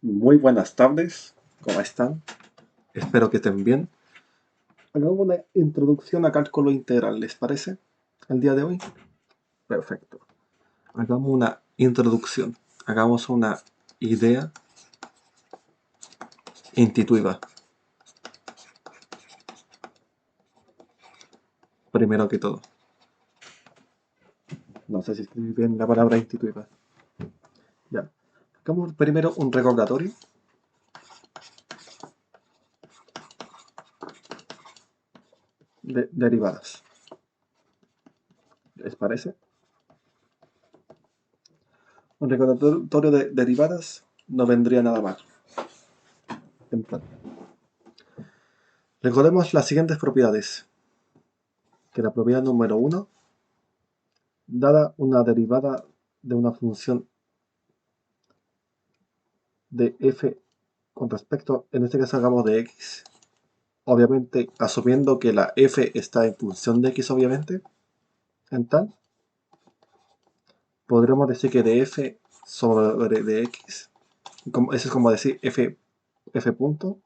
Muy buenas tardes, ¿cómo están? Espero que estén bien. Hagamos una introducción a cálculo integral, ¿les parece? El día de hoy. Perfecto. Hagamos una introducción. Hagamos una idea intuitiva. Primero que todo. No sé si escribí bien la palabra intuitiva. Ya. Hagamos primero un recordatorio. De derivadas. ¿Les parece? Un recordatorio de derivadas no vendría nada mal. En plan. Recordemos las siguientes propiedades. Que la propiedad número 1, dada una derivada de una función de f con respecto, en este caso hagamos de x, obviamente asumiendo que la f está en función de x, obviamente, en tal, podremos decir que de f sobre de x, eso es como decir f punto,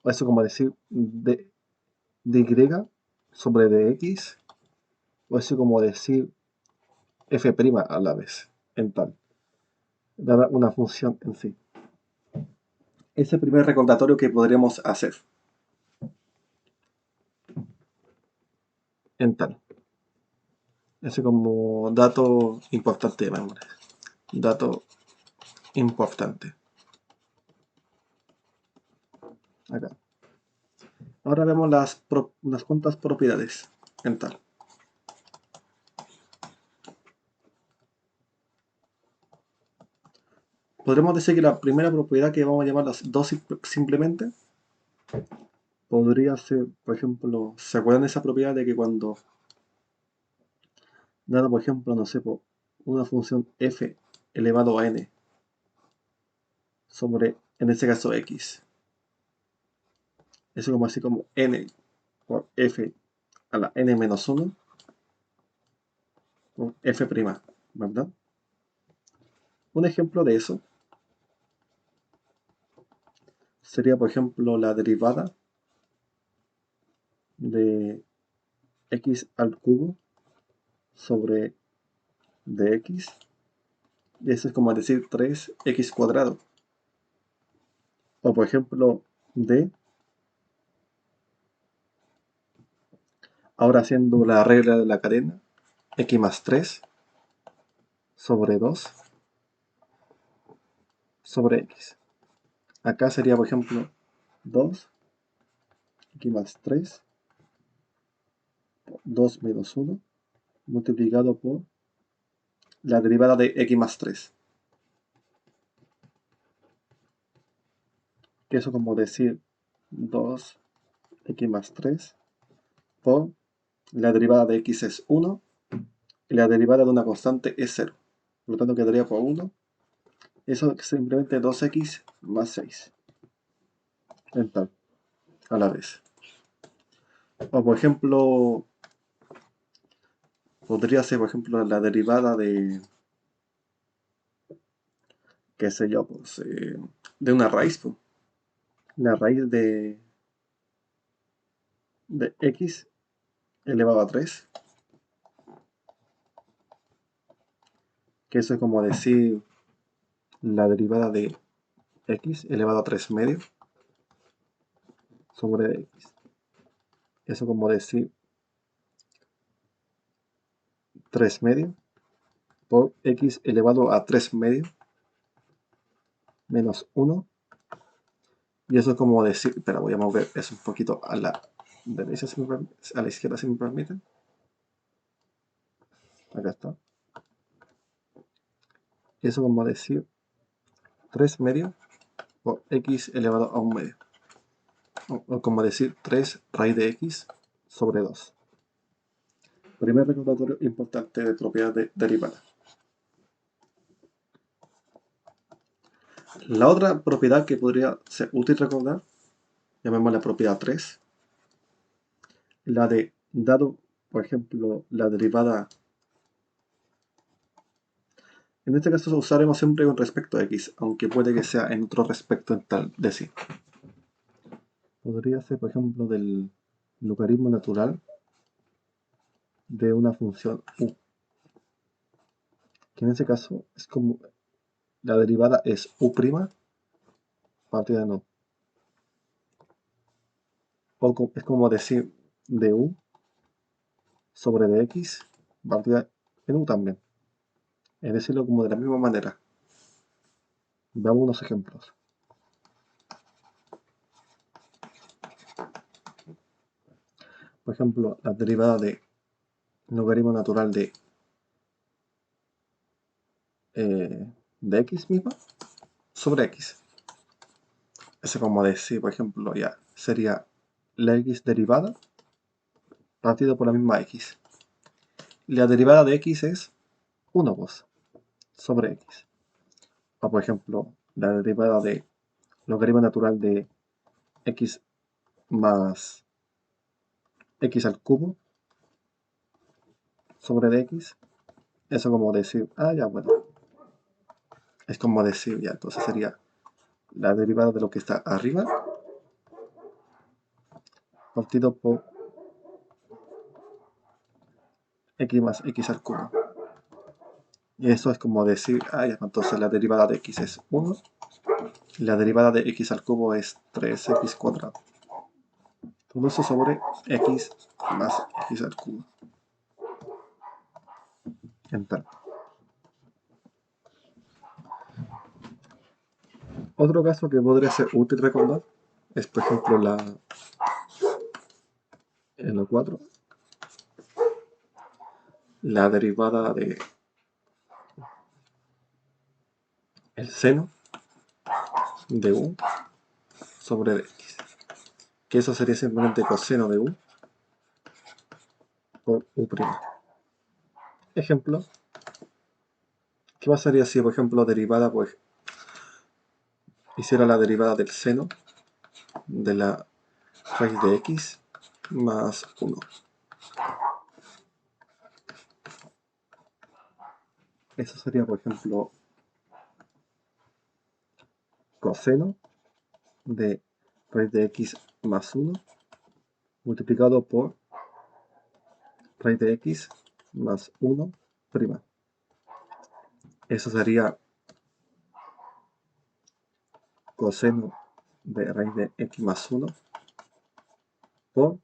o eso es como decir de y sobre de x, o eso es como decir f' a la vez, en tal, dada una función en sí. Ese es el primer recordatorio que podríamos hacer. En tal. Ese como dato importante de memoria. Dato importante. Acá. Ahora vemos las cuantas propiedades en tal. Podremos decir que la primera propiedad, que vamos a llamar las dos simplemente, podría ser, por ejemplo, ¿se acuerdan de esa propiedad de que cuando dado, por ejemplo, no sé, una función f elevado a n sobre, en este caso, x, eso como así como n por f a la n menos 1 por f', ¿verdad? Un ejemplo de eso sería, por ejemplo, la derivada de x al cubo sobre dx, y eso es como decir 3x cuadrado. O por ejemplo, d, ahora haciendo la regla de la cadena, x más 3 sobre 2 sobre x. Acá sería, por ejemplo, 2, x más 3, 2 menos 1, multiplicado por la derivada de x más 3. Que eso como decir 2x más 3 por la derivada de x es 1 y la derivada de una constante es 0. Por lo tanto quedaría por 1. Eso es simplemente 2x más 6. En tal, a la vez. O por ejemplo, podría ser, por ejemplo, la derivada de, qué sé yo, pues, de una raíz. Pues. La raíz de x elevado a 3. Que eso es como decir la derivada de x elevado a 3 medios sobre x. Eso como decir 3 medios por x elevado a 3 medios menos 1. Y eso es como decir, espera, voy a mover eso un poquito a la derecha, a la izquierda, si me permiten. Acá está. Eso como decir 3 medios por x elevado a 1 medio. O como decir 3 raíz de x sobre 2. Primer recordatorio importante de propiedad derivada. La otra propiedad que podría ser útil recordar, llamémosla propiedad 3, la de dado, por ejemplo, la derivada En este caso usaremos siempre con respecto a x, aunque puede que sea en otro respecto en tal de sí. Podría ser, por ejemplo, del logaritmo natural de una función u, que en este caso es como la derivada es u' partida de no. O es como decir de u sobre de x partida en u también. Es decirlo como de la misma manera. Veamos unos ejemplos. Por ejemplo, la derivada de logaritmo natural de x misma sobre x. Eso como decir, por ejemplo, ya sería la x derivada partido por la misma x. La derivada de x es 1 pues, sobre x. O por ejemplo, la derivada de logaritmo natural de x más x al cubo sobre dx. Eso como decir, ya bueno. Es como decir, ya, entonces sería la derivada de lo que está arriba partido por x más x al cubo. Y eso es como decir, ya, entonces la derivada de x es 1, la derivada de x al cubo es 3x cuadrado. Todo eso sobre x más x al cubo. Enter. Otro caso que podría ser útil recordar es, por ejemplo, en la 4, la derivada de el seno de u sobre x. Que eso sería simplemente coseno de u por u'. Ejemplo, ¿qué pasaría si, por ejemplo, derivada, pues, hiciera la derivada del seno de la raíz de x más 1? Eso sería, por ejemplo, coseno de raíz de x más 1 multiplicado por raíz de x más 1 prima. Eso sería coseno de raíz de x más 1 por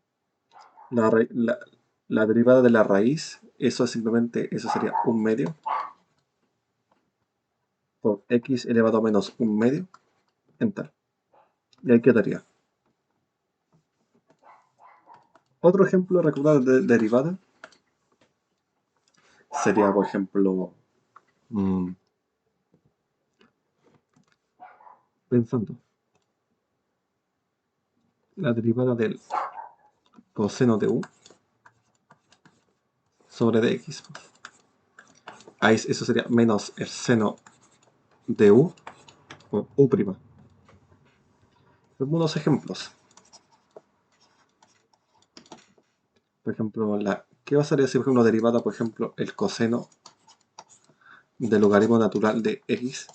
la derivada de la raíz. Eso simplemente, eso sería un medio por x elevado a menos un medio, enter. Y ahí quedaría. Otro ejemplo, recordar de derivada, sería, por ejemplo, pensando, la derivada del coseno de u sobre dx. Ahí eso sería menos el seno de u por u'. Algunos ejemplos. Por ejemplo, ¿qué pasaría si, por ejemplo, derivada, por ejemplo, el coseno del logaritmo natural de x?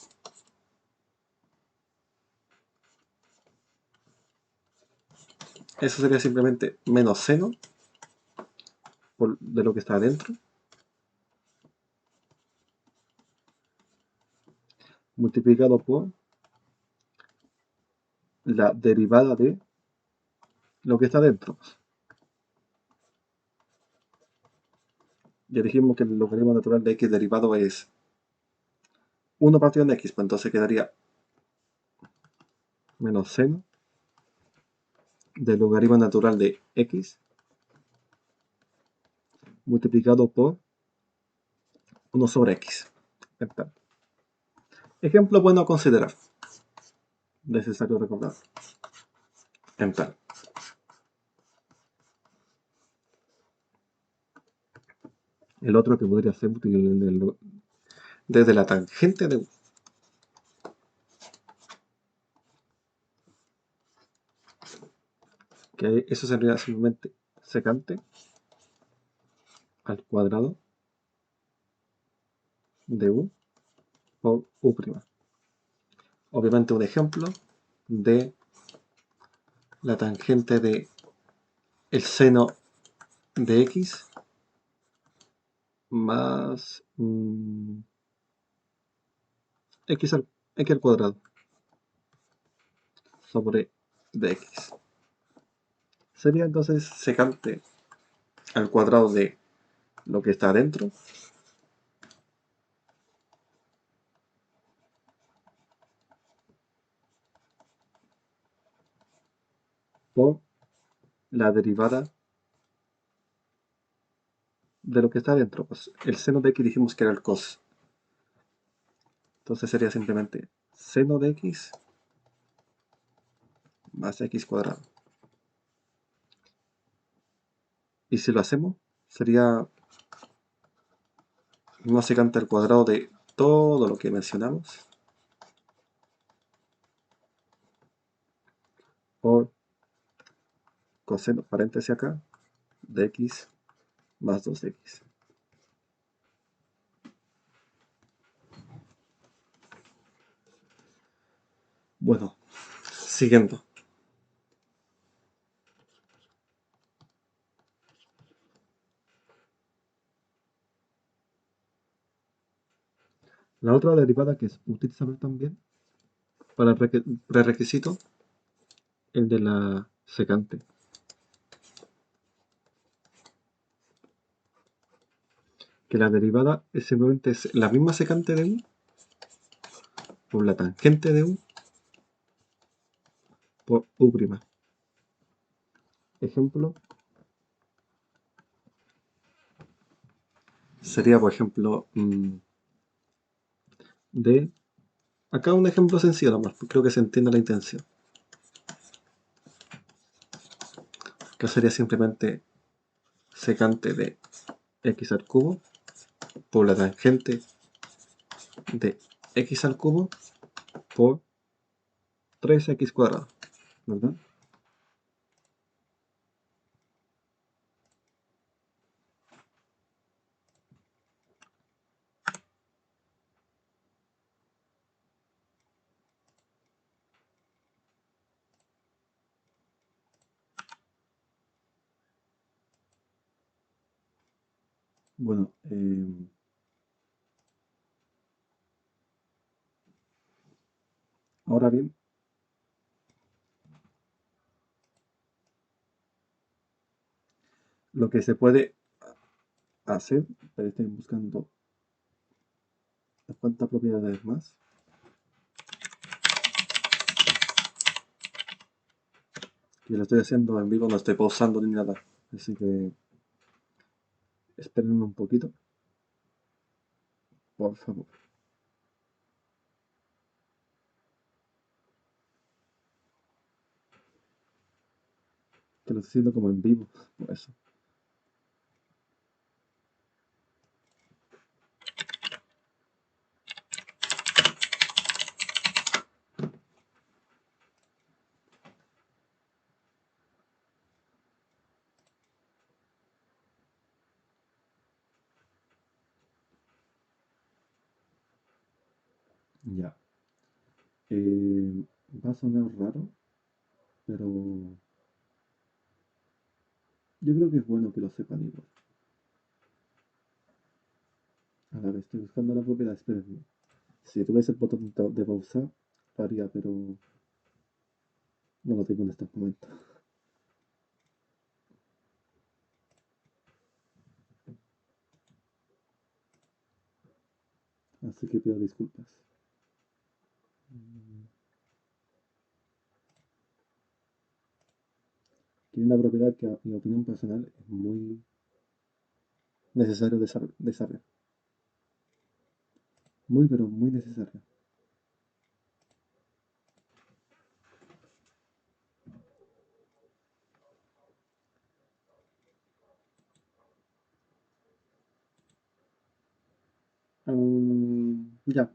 Eso sería simplemente menos seno de lo que está adentro, multiplicado por la derivada de lo que está adentro. Ya dijimos que el logaritmo natural de x derivado es 1 partido en x, pues entonces quedaría menos seno del logaritmo natural de x multiplicado por 1 sobre x. Ejemplo bueno a considerar. Necesario recordar. Enter. El otro que podría ser útil desde la tangente de u. Que eso sería simplemente secante al cuadrado de u por U'. Obviamente un ejemplo de la tangente de el seno de x más x al cuadrado sobre dx. Sería entonces secante al cuadrado de lo que está adentro por la derivada de lo que está adentro. Pues el seno de x dijimos que era el cos. Entonces sería simplemente seno de x más x cuadrado. Y si lo hacemos, sería no secante al cuadrado de todo lo que mencionamos por coseno, paréntesis acá, de x más 2x. Bueno, siguiendo. La otra derivada que es utilizable también para el prerequisito, el de la secante. Que la derivada es simplemente la misma secante de u por la tangente de u por u'. Ejemplo sería, por ejemplo, de... Acá un ejemplo sencillo nomás, creo que se entiende la intención. Que sería simplemente secante de x al cubo por la tangente de x al cubo por 3x cuadrado, ¿verdad? Bueno, ahora bien, lo que se puede hacer, pero estoy buscando las cuantas propiedades más. Y lo estoy haciendo en vivo, no estoy pausando ni nada. Así que esperen un poquito, por favor. Que lo estoy haciendo como en vivo, por eso. Ya. Va a sonar raro, pero yo creo que es bueno que lo sepan igual. A ver, estoy buscando la propiedad, espérenme. Si tuviese el botón de pausar, lo haría, pero no lo tengo en estos momentos. Así que pido disculpas. Tiene una propiedad que, a mi opinión personal, es muy necesario desarrollar. Muy, pero muy necesaria. Ya,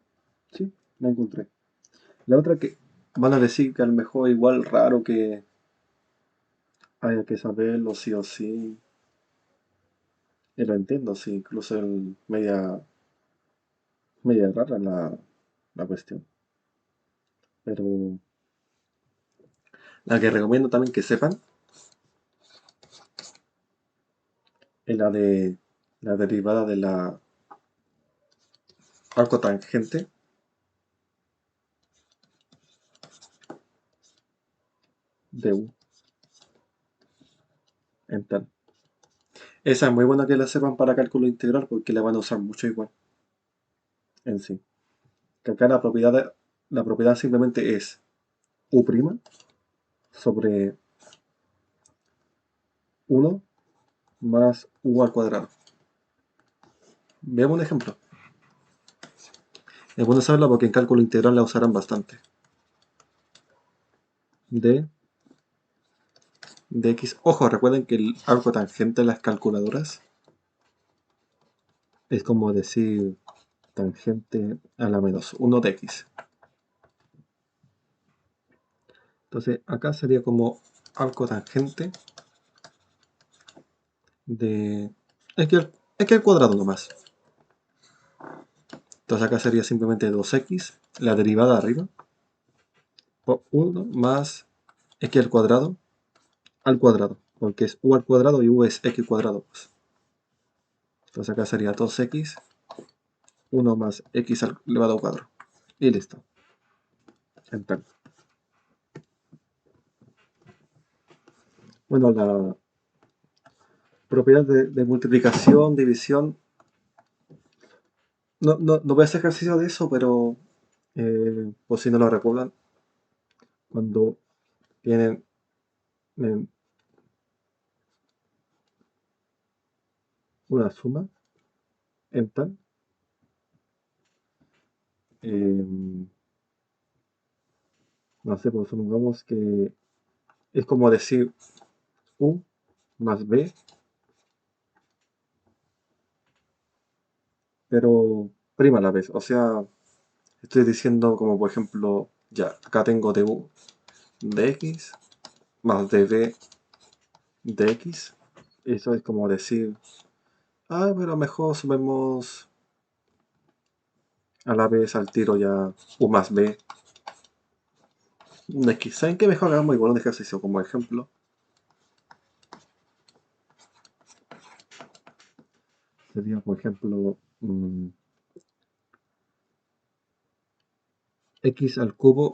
sí, la encontré. La otra que van a decir que a lo mejor igual raro que haya que saberlo sí o sí. Y lo entiendo, sí, incluso media rara la. la cuestión. Pero la que recomiendo también que sepan es la de la derivada de la arco tangente de U en tal. Esa es muy buena que la sepan para cálculo integral porque la van a usar mucho igual en sí. Que acá la propiedad simplemente es U' sobre 1 más U al cuadrado. Veamos un ejemplo. Es bueno saberlo porque en cálculo integral la usarán bastante. De X. Ojo, recuerden que el arco tangente en las calculadoras es como decir tangente a la menos 1 de X. Entonces acá sería como arco tangente de X al cuadrado nomás. Entonces acá sería simplemente 2x, la derivada arriba, por 1 más x al cuadrado, porque es u al cuadrado y u es x cuadrado. Pues. Entonces acá sería 2x, 1 más x elevado al cuadrado. Y listo. Enter. Bueno, la propiedad de multiplicación, división, no voy a hacer ejercicio de eso, pero por si no lo recuerdan, cuando tienen una suma en tal, no sé, pues supongamos que es como decir u más b, pero prima a la vez. O sea, estoy diciendo como por ejemplo, ya, acá tengo de u de x más de b de x. Eso es como decir, pero mejor sumemos a la vez al tiro ya u más b de x. ¿Saben qué? Mejor hagamos igual un ejercicio como ejemplo. Sería, por ejemplo, x al cubo.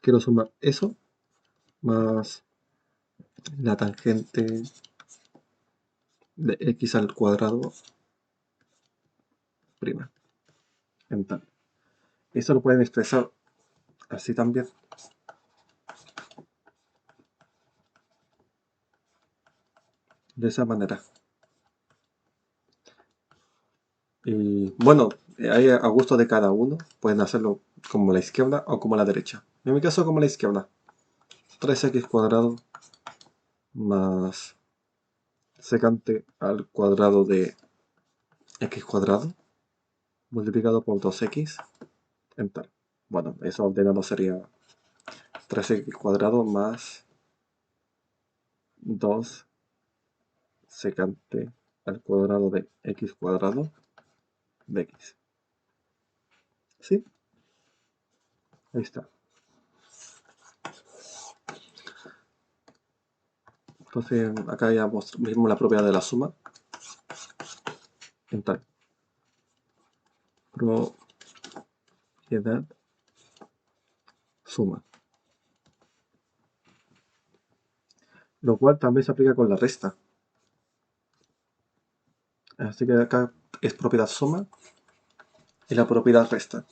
Quiero sumar eso más la tangente de x al cuadrado prima. En tal. Eso lo pueden expresar así también. De esa manera. Y bueno, hay a gusto de cada uno. Pueden hacerlo como la izquierda o como la derecha. En mi caso como la izquierda. 3x cuadrado más secante al cuadrado de x cuadrado multiplicado por 2x en tal. Bueno, eso ordenado sería 3x cuadrado más 2 secante al cuadrado de x cuadrado de x. ¿Sí? Ahí está. Entonces acá ya mismo la propiedad de la suma. En tal. Propiedad suma. Lo cual también se aplica con la resta. Así que acá es propiedad suma y la propiedad resta.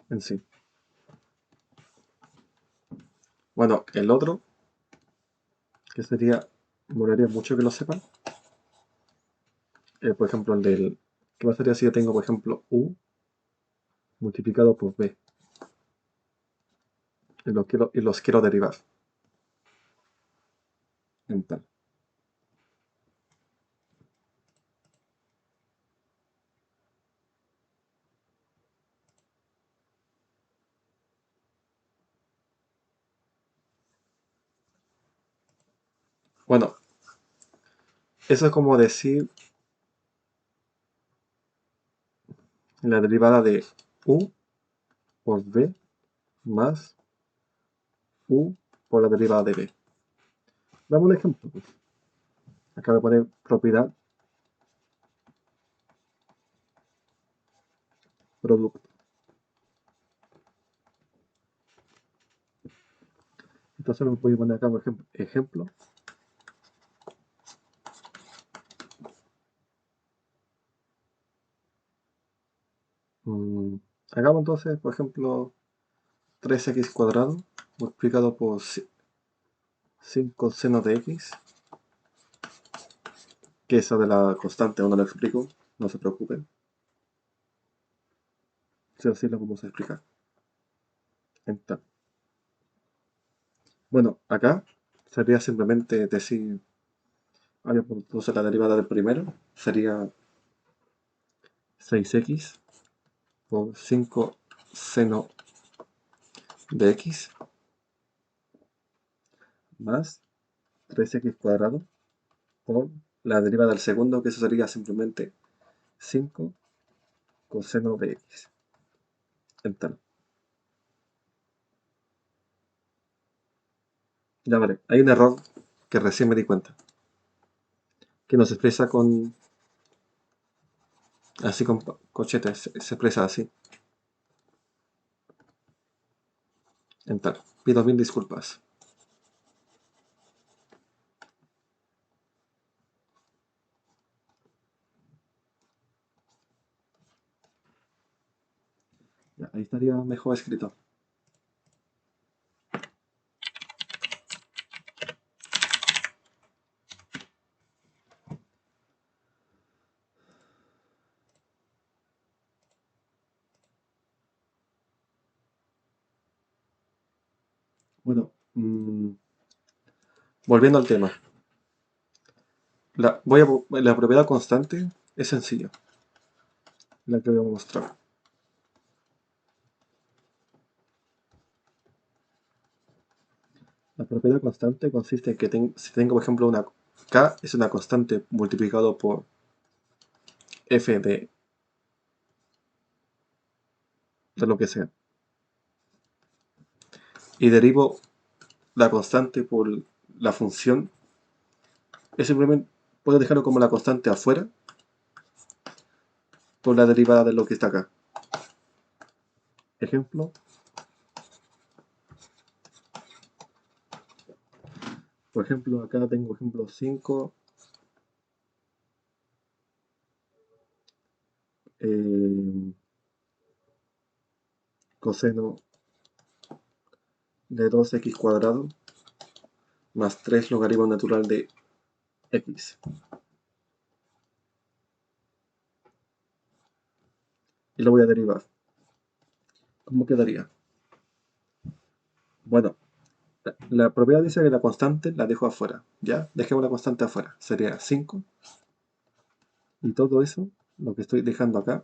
En sí. Bueno, el otro, que sería, molaría mucho que lo sepan. Por ejemplo, el del, ¿qué pasaría si yo tengo, por ejemplo, u multiplicado por b? Y los quiero derivar. En tal. Bueno, Eso es como decir la derivada de u por b más u por la derivada de b. Veamos un ejemplo, pues. Acá voy a poner propiedad producto. Entonces voy a poner acá, por ejemplo. Hagamos entonces, por ejemplo, 3x cuadrado multiplicado por 5 seno de x, que eso de la constante aún no lo explico, no se preocupen. Sí o sí lo vamos a explicar. Entonces, bueno, acá sería simplemente decir, entonces la derivada del primero sería 6x por 5 seno de x más 3x cuadrado por la derivada del segundo, que eso sería simplemente 5 coseno de x. Enter. Ya vale, hay un error que recién me di cuenta, que no se expresa con así con cochetes, se expresa así. Enter. Pido mil disculpas. Ya, ahí estaría mejor escrito. Bueno, volviendo al tema. La propiedad constante es sencilla, la que voy a mostrar. La propiedad constante consiste en que si tengo, por ejemplo, una k es una constante multiplicado por f de lo que sea, y derivo la constante por la función, es simplemente puedo dejarlo como la constante afuera por la derivada de lo que está acá. Ejemplo, por ejemplo, acá tengo ejemplo 5 coseno de 2x cuadrado más 3 logaritmo natural de x. Y lo voy a derivar. ¿Cómo quedaría? Bueno, la propiedad dice que la constante la dejo afuera. ¿Ya? Dejemos la constante afuera. Sería 5. Y todo eso, lo que estoy dejando acá,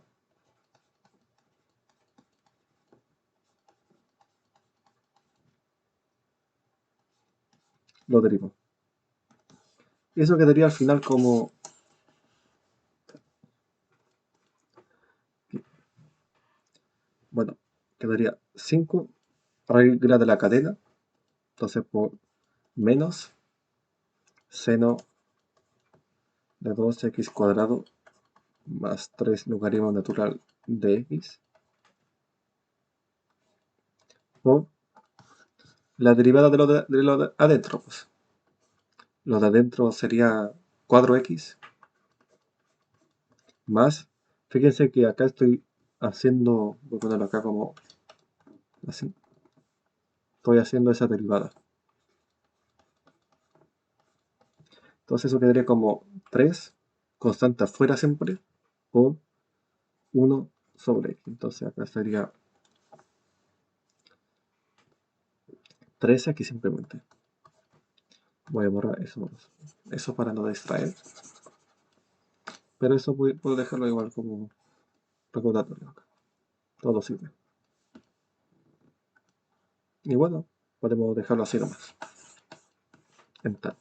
lo derivo. Y eso quedaría al final como... Bueno, quedaría 5 regla de la cadena. Entonces por menos seno de 2x cuadrado más 3 logaritmo natural de x por la derivada de lo de adentro. Pues. Lo de adentro sería 4x más, fíjense que acá estoy haciendo, voy a ponerlo acá como así, estoy haciendo esa derivada. Entonces eso quedaría como 3, constante afuera siempre, por 1 sobre x. Entonces acá sería 13 aquí simplemente. Voy a borrar eso para no distraer. Pero eso puedo dejarlo igual como recordatorio acá. Todo sirve. Y bueno, podemos dejarlo así nomás. Enter.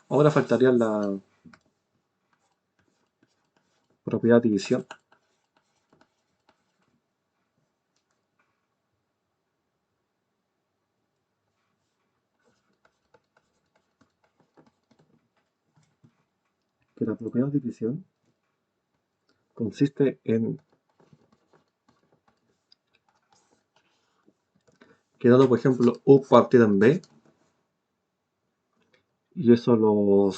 Ahora faltaría propiedad de división. Que la propiedad de división consiste en que dado por ejemplo u partido en b, y eso lo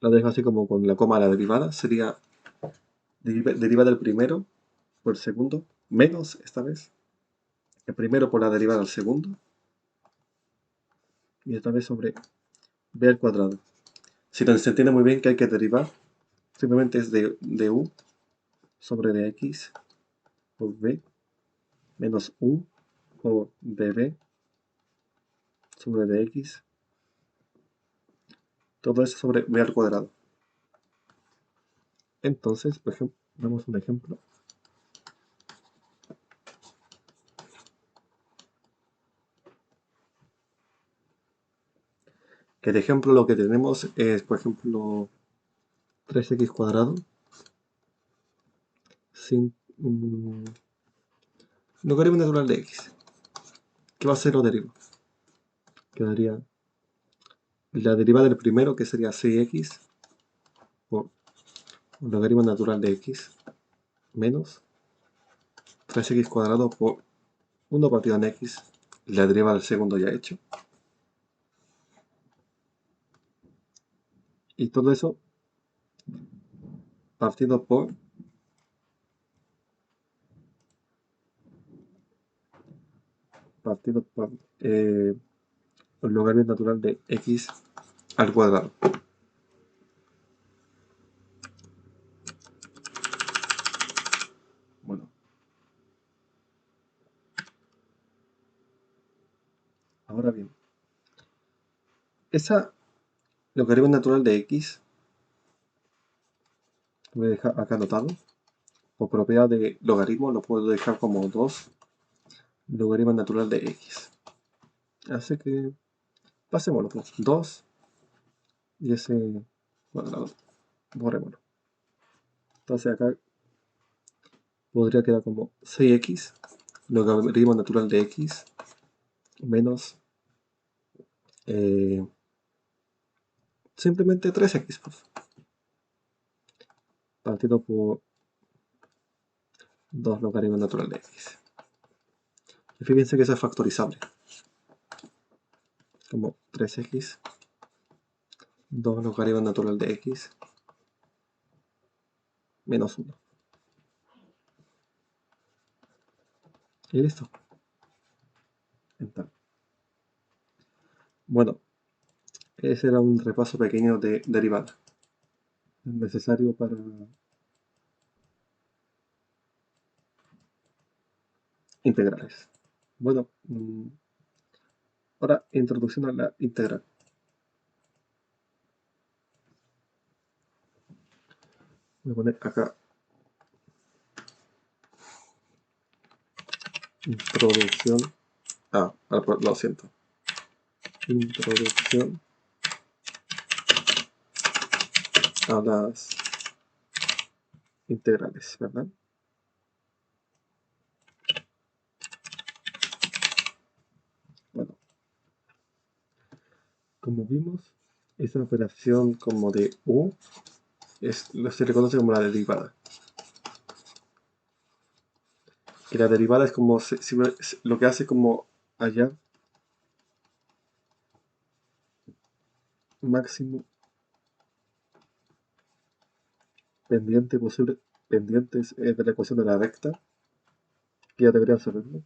dejo así como con la coma a la derivada, sería derivada del primero por el segundo, menos esta vez, el primero por la derivada del segundo, y esta vez sobre b al cuadrado. Si no se entiende muy bien que hay que derivar, simplemente es de u sobre dx por b menos u por db sobre dx, todo eso sobre b al cuadrado. Entonces, por ejemplo, damos un ejemplo. Que de ejemplo lo que tenemos es, por ejemplo, 3x cuadrado sin logaritmo natural de x. ¿Qué va a ser lo derivo? Quedaría la derivada del primero, que sería 6x por logaritmo natural de x menos 3x cuadrado por 1 partido en x, la derivada del segundo ya hecho. Y todo eso partido por el logaritmo natural de x al cuadrado. Bueno, ahora bien, esa logaritmo natural de x, lo voy a dejar acá anotado, por propiedad de logaritmo lo puedo dejar como 2 logaritmo natural de x. Así que pasémoslo, pues, 2 y ese cuadrado, borrémoslo. Entonces acá podría quedar como 6x logaritmo natural de x menos simplemente 3x, pues, partido por 2 logaritmo natural de x. Y fíjense que eso es factorizable, como 3x 2 logaritmo natural de x menos 1. Y listo. Enter. Bueno, ese era un repaso pequeño de derivada necesario para integrales. Bueno, ahora introducción a la integral. Voy a poner acá introducción. Lo siento. Introducción a las integrales, ¿verdad? Bueno, como vimos, esa operación como de u se reconoce como la derivada. Y la derivada es como lo que hace como allá máximo pendiente posible, pendientes de la ecuación de la recta, que ya deberían saberlo,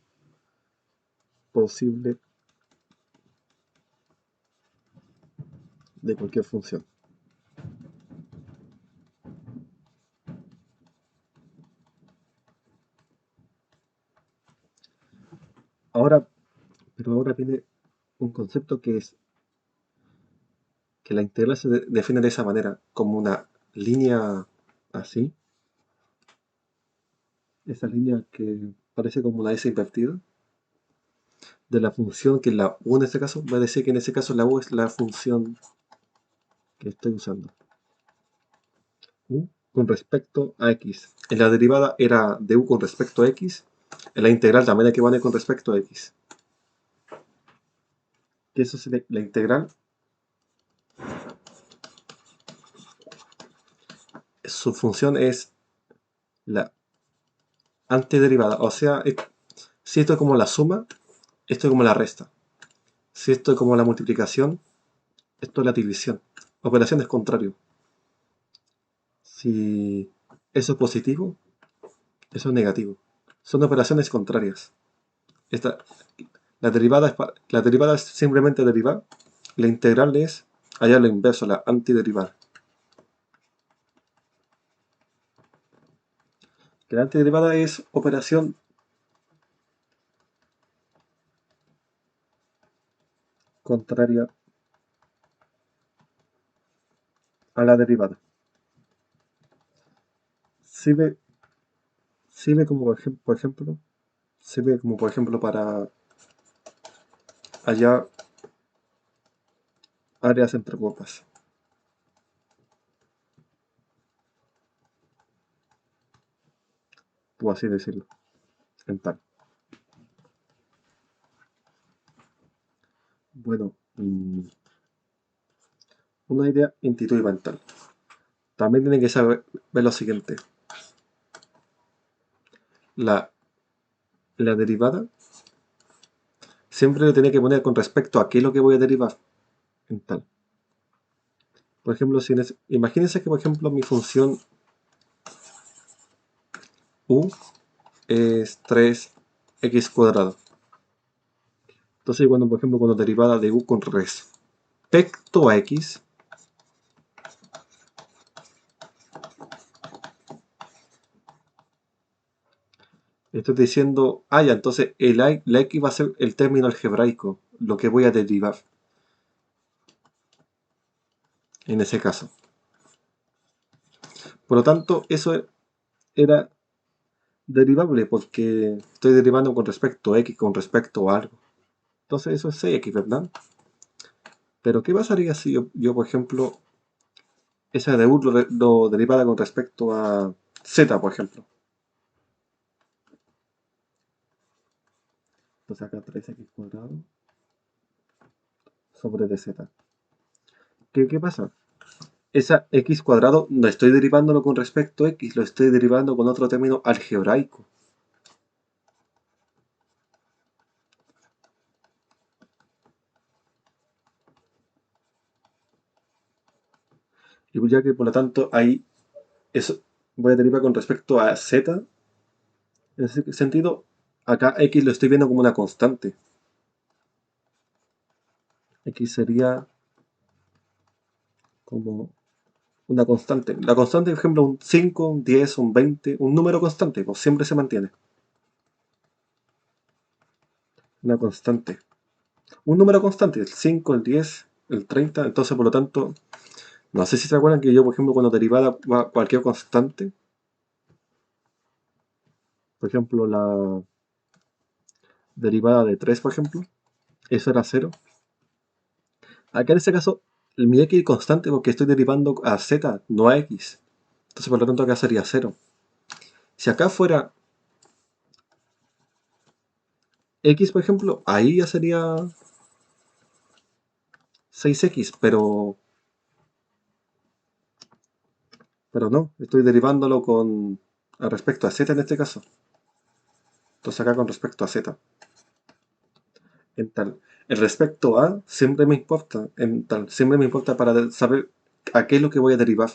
posible de cualquier función. Pero ahora viene un concepto que es que la integral se define de esa manera, como una línea así, esa línea que parece como una S invertida, de la función que es la u en este caso, va a decir que en ese caso la u es la función que estoy usando. U con respecto a x. En la derivada era de u con respecto a x. En la integral también hay que poner con respecto a x. Que eso es la integral. Su función es la antiderivada. O sea, si esto es como la suma, esto es como la resta. Si esto es como la multiplicación, esto es la división. Operación es contrario. Si eso es positivo, eso es negativo. Son operaciones contrarias. Esta, la derivada es simplemente derivar. La integral es allá lo inverso, la antiderivada. Que la antiderivada es operación contraria a la derivada. Sirve, sirve como por ejemplo, sirve como por ejemplo para hallar áreas entre copas. Por así decirlo. En tal. Bueno, una idea intuitiva en tal. También tienen que saber ver lo siguiente. La derivada siempre lo tiene que poner con respecto a qué es lo que voy a derivar en tal. Por ejemplo, imagínense que por ejemplo mi función u es 3x cuadrado. Entonces cuando por ejemplo cuando derivada de u con respecto a x, estoy diciendo, ya, entonces la x va a ser el término algebraico, lo que voy a derivar en ese caso. Por lo tanto, eso era derivable porque estoy derivando con respecto a x, con respecto a algo. Entonces eso es 6x, ¿verdad? Pero ¿qué pasaría si yo por ejemplo, esa de u lo derivara con respecto a z, por ejemplo? Entonces acá 3x cuadrado sobre dz. ¿Qué pasa? Esa x cuadrado no estoy derivándolo con respecto a x, lo estoy derivando con otro término algebraico. Y ya que por lo tanto ahí eso voy a derivar con respecto a z, en ese sentido, acá x lo estoy viendo como una constante. X sería como una constante. La constante, por ejemplo, un 5, un 10, un 20, un número constante, pues siempre se mantiene. Una constante. Un número constante, el 5, el 10, el 30. Entonces, por lo tanto, no sé si se acuerdan que yo, por ejemplo, cuando derivaba cualquier constante, por ejemplo, la derivada de 3, por ejemplo, eso era 0. Acá en este caso, mi x es constante porque estoy derivando a z, no a x. Entonces, por lo tanto, acá sería 0. Si acá fuera x, por ejemplo, ahí ya sería 6x, pero no, estoy derivándolo con respecto a z en este caso. Entonces acá con respecto a z. En tal. El respecto a siempre me importa. En tal. Siempre me importa para saber a qué es lo que voy a derivar.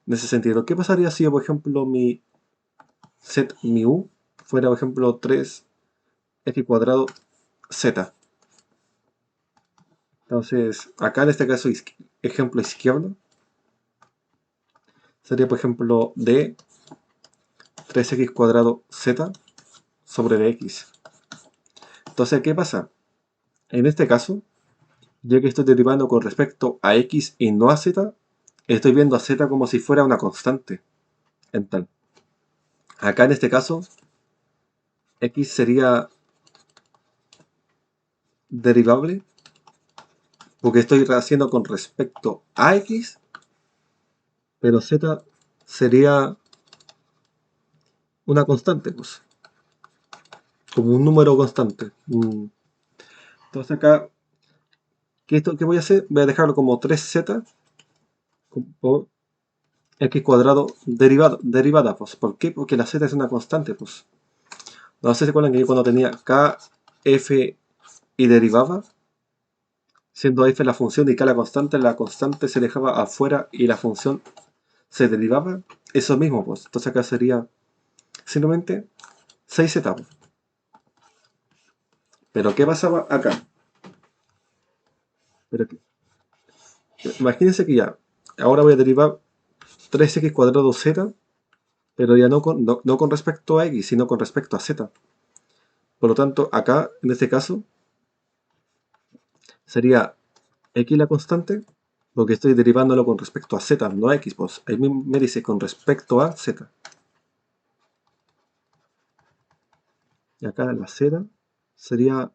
En ese sentido, ¿qué pasaría si yo, por ejemplo, mi u fuera, por ejemplo, 3x cuadrado z? Entonces, acá en este caso, ejemplo izquierdo, sería, por ejemplo, d 3x cuadrado z sobre dx. Entonces, ¿qué pasa? En este caso, ya que estoy derivando con respecto a x y no a z, estoy viendo a z como si fuera una constante. En tal. Acá en este caso, x sería derivable porque estoy haciendo con respecto a X, pero Z sería una constante, pues, como un número constante. Entonces acá, ¿qué voy a hacer? Voy a dejarlo como 3Z por X cuadrado derivada, pues. ¿Por qué? Porque la Z es una constante, pues. No sé si se acuerdan que yo cuando tenía K, F y derivaba, siendo f la función y k la constante se dejaba afuera y la función se derivaba, eso mismo, pues. Entonces acá sería simplemente 6z. Pero ¿qué pasaba acá? Pero imagínense que ya, ahora voy a derivar 3x cuadrado z, pero ya no con respecto a x, sino con respecto a z. Por lo tanto, acá, en este caso, sería x la constante, porque estoy derivándolo con respecto a z, no a x. Pues ahí me dice con respecto a z. Y acá la z sería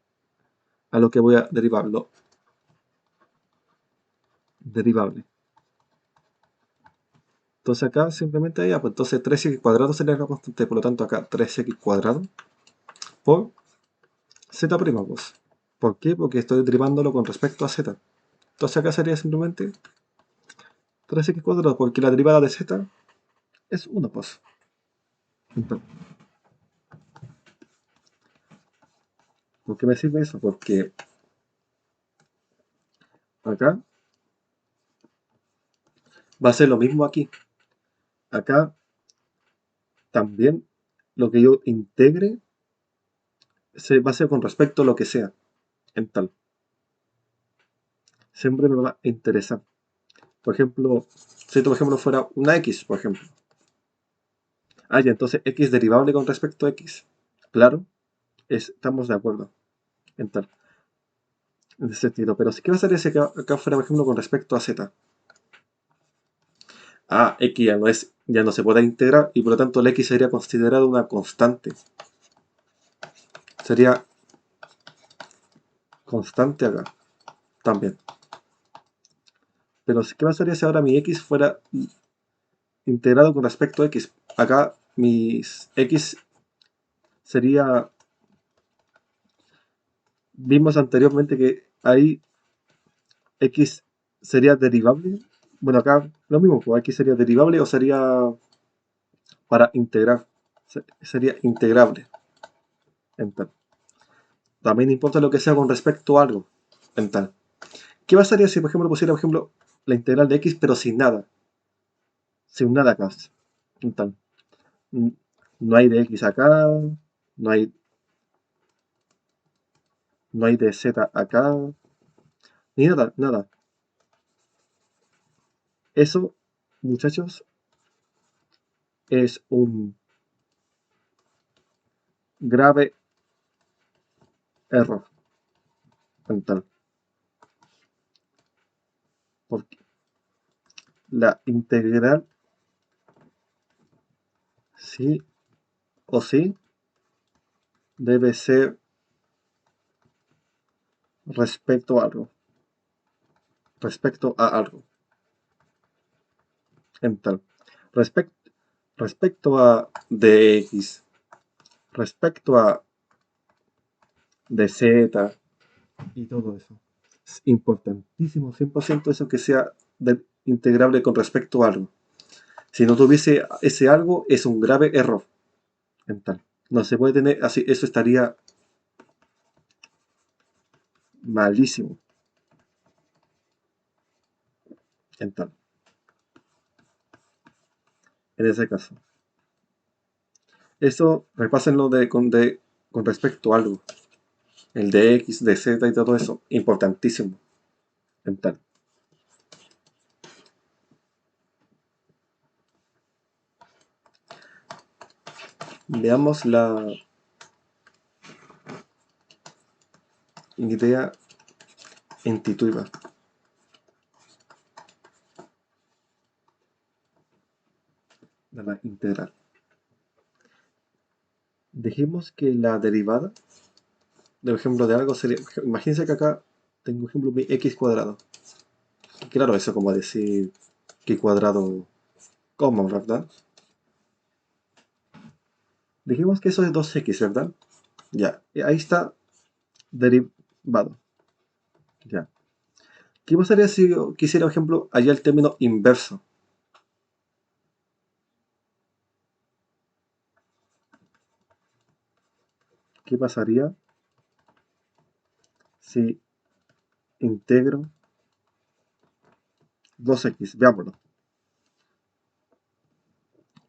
a lo que voy a derivarlo. Derivable. Entonces acá simplemente ya, pues entonces 3x cuadrado sería la constante, por lo tanto acá 3x cuadrado por z', pues. ¿Por qué? Porque estoy derivándolo con respecto a z. Entonces acá sería simplemente 3x cuadrado, porque la derivada de z es 1, pues. Entonces, ¿por qué me sirve eso? Porque acá va a ser lo mismo aquí. Acá también lo que yo integre va a ser con respecto a lo que sea en tal. Siempre me va a interesar. Por ejemplo, si esto por ejemplo fuera una x, por ejemplo. Ah, ya, entonces x derivable con respecto a x. Claro, estamos de acuerdo en tal, en ese sentido. Pero si qué pasaría si acá fuera, por ejemplo, con respecto a z. Ah, x ya no se puede integrar y por lo tanto el x sería considerado una constante. Sería constante acá también. Pero ¿qué pasaría si ahora mi x fuera integrado con respecto a x? Acá mis x sería, vimos anteriormente que ahí x sería derivable. Bueno, acá lo mismo, pues x sería derivable o sería para integrar. Sería integrable en tal. También importa lo que sea con respecto a algo en tal. ¿Qué pasaría si, por ejemplo, pusiera, por ejemplo, la integral de x pero sin nada? Sin nada acá. En tal. No hay de x acá, no hay, no hay de z acá, ni nada, nada. Eso, muchachos, es un grave error mental. Porque la integral sí o sí debe ser respecto a algo. Respecto a algo. En tal. Respect, respecto a dx. Respecto a dz. Y todo eso. Es importantísimo, 100% eso que sea integrable con respecto a algo. Si no tuviese ese algo, es un grave error mental. No se puede tener así, eso estaría malísimo mental, en ese caso. Eso, repásenlo con respecto a algo. El de X, de Z y todo eso, importantísimo mental. Veamos la idea intuitiva. De la integral. Dijimos que la derivada, por ejemplo, de algo sería, imagínense que acá tengo, por ejemplo, mi x cuadrado. Claro, eso como decir que cuadrado común, ¿verdad? Dijimos que eso es 2x, ¿verdad? Ya, y ahí está derivado. Ya. ¿Qué pasaría si yo quisiera, por ejemplo, hallar el término inverso? ¿Qué pasaría si integro 2x? Veámoslo.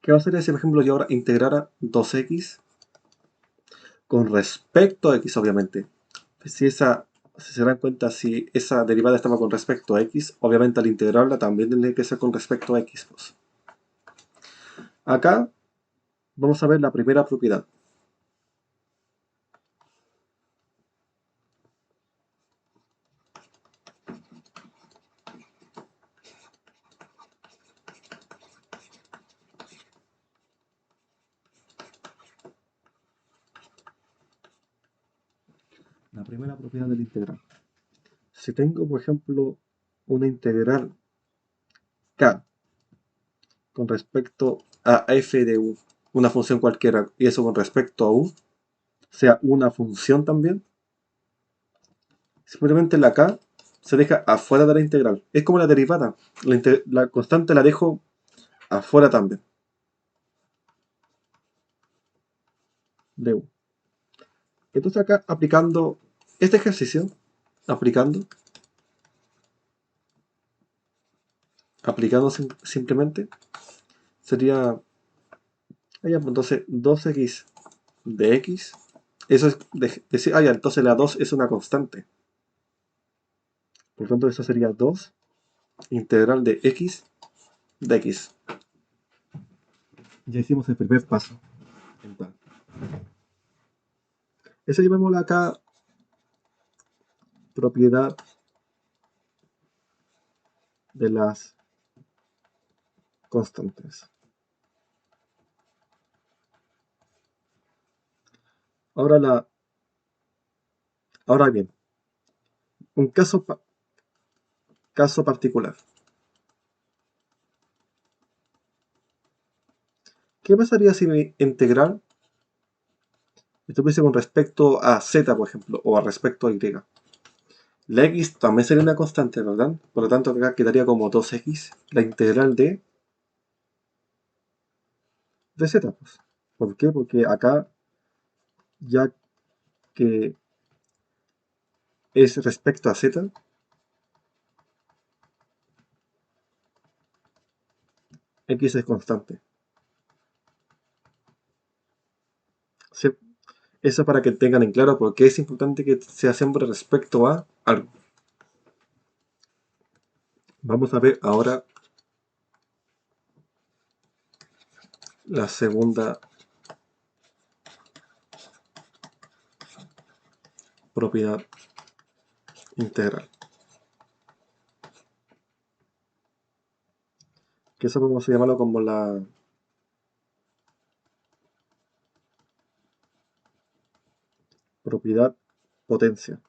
¿Qué pasaría si, por ejemplo, yo ahora integrara 2x con respecto a x, obviamente? Si se dan cuenta, si esa derivada estaba con respecto a x, obviamente al integrarla también tiene que ser con respecto a x, pues. Acá vamos a ver la primera propiedad. La primera propiedad del integral. Si tengo, por ejemplo, una integral k con respecto a f de u, una función cualquiera, y eso con respecto a u, sea una función también, simplemente la k se deja afuera de la integral. Es como la derivada. La constante la dejo afuera también de u. Entonces acá aplicando este ejercicio, aplicando, aplicando simplemente, sería, entonces 2x de x, eso es decir, ya, entonces la 2 es una constante. Por lo tanto, eso sería 2 integral de x de x. Ya hicimos el primer paso. Entonces, esa llamémosla acá propiedad de las constantes. Ahora bien, un caso particular. ¿Qué pasaría si mi integral estuviese con respecto a z, por ejemplo, o a respecto a y? La x también sería una constante, ¿verdad? Por lo tanto, acá quedaría como 2x, la integral de z. Pues. ¿Por qué? Porque acá, ya que es respecto a z, x es constante. ¿Sí? Eso para que tengan en claro por qué es importante que sea siempre respecto a algo. Vamos a ver ahora la segunda propiedad integral. Que eso podemos llamarlo como la propiedad potencia.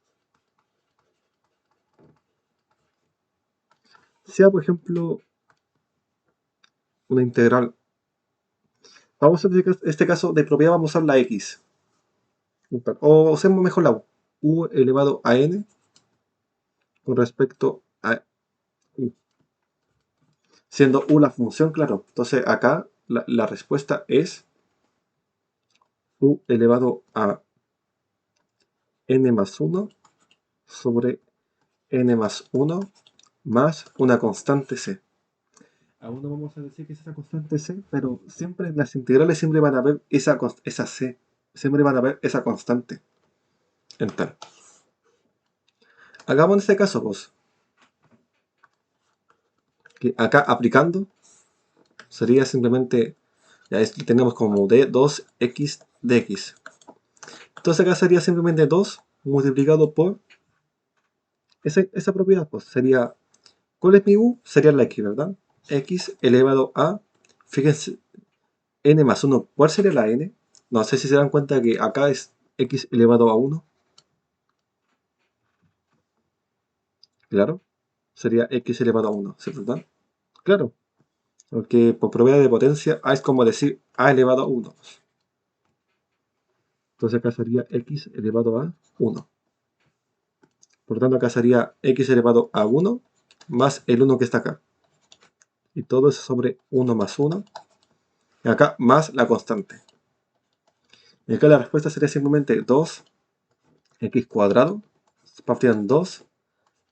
Sea, por ejemplo, una integral. Vamos a hacer este caso de propiedad, vamos a usar la x. O hacemos mejor la u elevado a n con respecto a u. Siendo u la función, claro. Entonces acá la respuesta es u elevado a n más 1 sobre n más 1 más una constante c. Aún no vamos a decir que es esa constante c, pero siempre en las integrales siempre van a ver esa c. Siempre van a ver esa constante en tal. Hagamos en este caso, pues, que acá aplicando sería simplemente, ya tenemos como d2x dx. Entonces acá sería simplemente 2 multiplicado por esa propiedad, pues sería, ¿cuál es mi u? Sería la x, ¿verdad? X elevado a, fíjense, n más 1. ¿Cuál sería la n? No sé si se dan cuenta que acá es x elevado a 1. Claro, sería x elevado a 1, ¿cierto? ¿Verdad? Claro, porque por propiedad de potencia A es como decir A elevado a 1. Entonces acá sería x elevado a 1. Por lo tanto acá sería x elevado a 1 más el 1 que está acá. Y todo eso sobre 1 más 1. Y acá más la constante. Y acá la respuesta sería simplemente 2x cuadrado partido en 2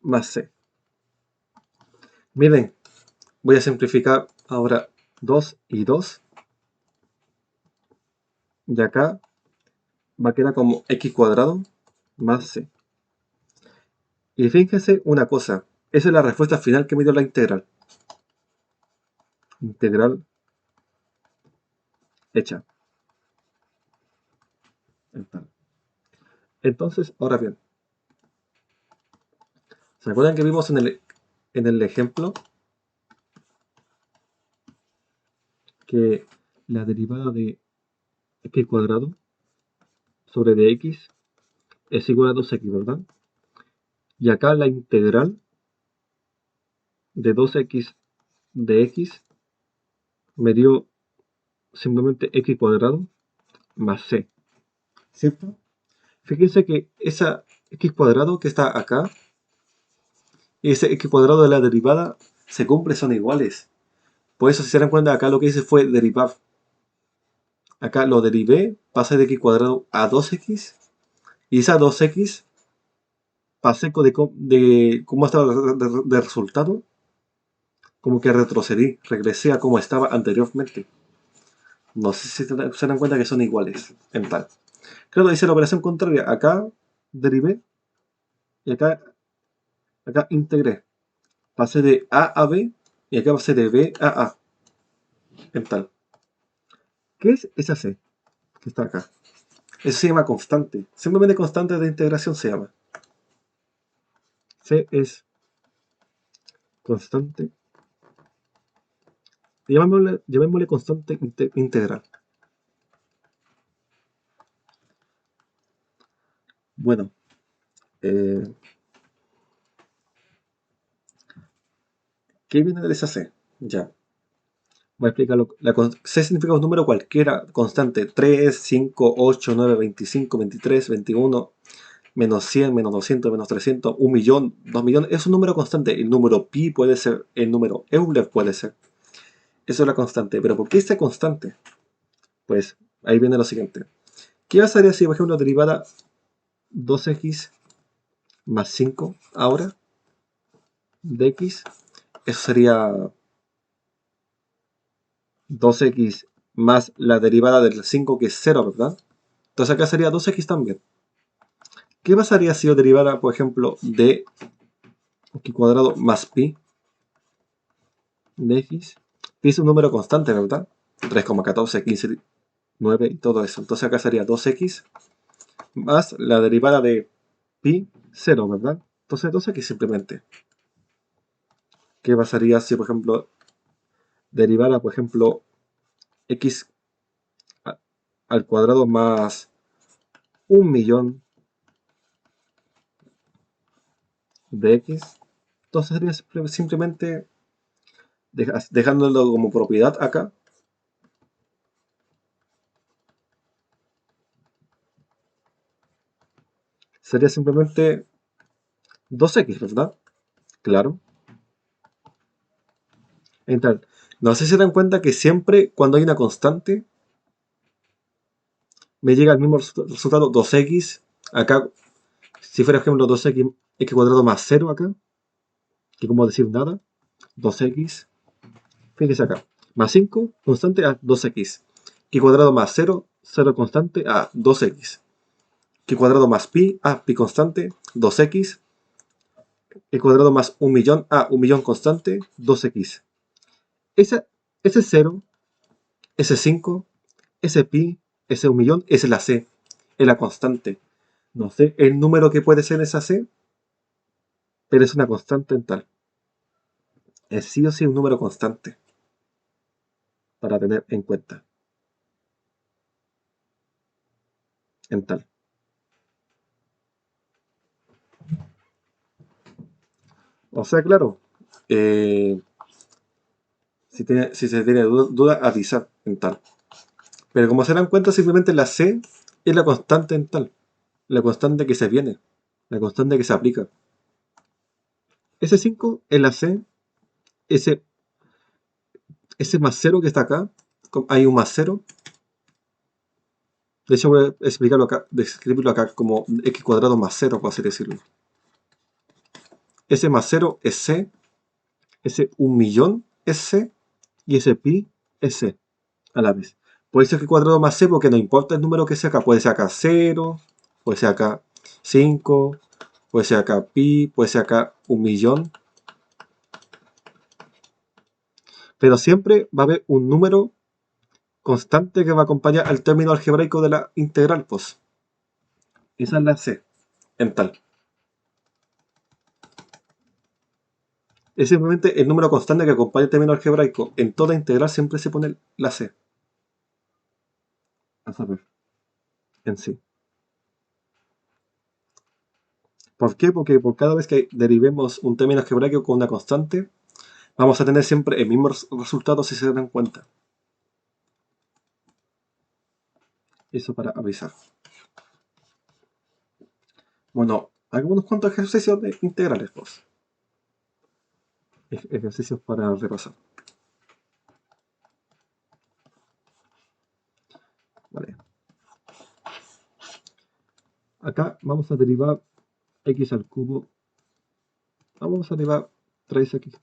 más c. Miren, voy a simplificar ahora 2 y 2. Y acá va a quedar como x cuadrado más c. Y fíjense una cosa, esa es la respuesta final que me dio la integral. Integral hecha. Entonces, ahora bien, ¿se acuerdan que vimos en el ejemplo que la derivada de x cuadrado sobre dx es igual a 2x, ¿verdad? Y acá la integral de 2x de x me dio simplemente x cuadrado más c, ¿cierto? Fíjense que esa x cuadrado que está acá y ese x cuadrado de la derivada se cumple, son iguales. Por eso, si se dan cuenta, acá lo que hice fue derivar. Acá lo derivé, pasé de x cuadrado a 2x, y esa 2x pasé de cómo estaba de resultado, como que regresé a como estaba anteriormente. No sé si se dan cuenta que son iguales en tal. Claro, hice la operación contraria. Acá derivé y acá integré. Pasé de A a B y acá pasé de B a A en tal. ¿Qué es esa C que está acá? Eso se llama constante. Simplemente constante de integración se llama. C es constante. Llamémosle constante integral. Bueno, ¿qué viene de esa C? Ya. Voy a explicarlo. C significa un número cualquiera constante. 3, 5, 8, 9, 25, 23, 21, menos 100, menos 200, menos 300, 1 millón, 2 millones. Es un número constante. El número pi puede ser, el número Euler puede ser. Eso es la constante. ¿Pero por qué esta constante? Pues ahí viene lo siguiente. ¿Qué pasaría si, por ejemplo, derivara 2x más 5 ahora de x? Eso sería 2x más la derivada del 5, que es 0, ¿verdad? Entonces acá sería 2x también. ¿Qué pasaría si yo derivara, por ejemplo, de x cuadrado más pi de x? Pi es un número constante, ¿verdad? 3,14, 15, 9 y todo eso. Entonces acá sería 2x más la derivada de pi, 0, ¿verdad? Entonces 2x simplemente. ¿Qué pasaría si, por ejemplo, derivara, por ejemplo, x al cuadrado más 1.000.000 de x? Entonces sería simplemente dejándolo como propiedad acá. Sería simplemente 2x, ¿verdad? Claro. Entonces, no sé si se dan cuenta que siempre cuando hay una constante, me llega el mismo resultado 2x. Acá, si fuera, por ejemplo, 2x, x cuadrado más 0 acá, que como decir nada, 2x, fíjese acá, más 5, constante a 2x. X cuadrado más 0, 0 constante a 2x. X cuadrado más pi a pi constante, 2x. X cuadrado más 1.000.000 a 1.000.000 constante, 2x. Ese 0, ese 5, ese pi, ese 1.000.000, esa es la c, es la constante. No sé el número que puede ser esa c, pero es una constante en tal. Es sí o sí un número constante para tener en cuenta en tal. O sea, claro, eh, si se tiene duda, avisar en tal. Pero como se dan cuenta, simplemente la C es la constante en tal. La constante que se viene. La constante que se aplica. S5 es la C. Ese, ese más cero que está acá. Hay un más cero. De hecho, voy a explicarlo acá, describirlo acá como x cuadrado más cero, por así decirlo. Ese más cero es C. Ese un millón es C. Y ese pi es C a la vez. Por eso es que cuadrado más C, porque no importa el número que sea acá. Puede ser acá 0, puede ser acá 5, puede ser acá pi, puede ser acá un millón. Pero siempre va a haber un número constante que va a acompañar al término algebraico de la integral, pues. Esa es la C, en tal. Es simplemente el número constante que acompaña el término algebraico. En toda integral siempre se pone la C. A saber, en sí. ¿Por qué? Porque por cada vez que derivemos un término algebraico con una constante, vamos a tener siempre el mismo resultado si se dan cuenta. Eso para avisar. Bueno, hagamos unos cuantos ejercicios de integrales, pues. Ejercicios para repasar. Vale. Acá vamos a derivar x al cubo. Vamos a derivar 3x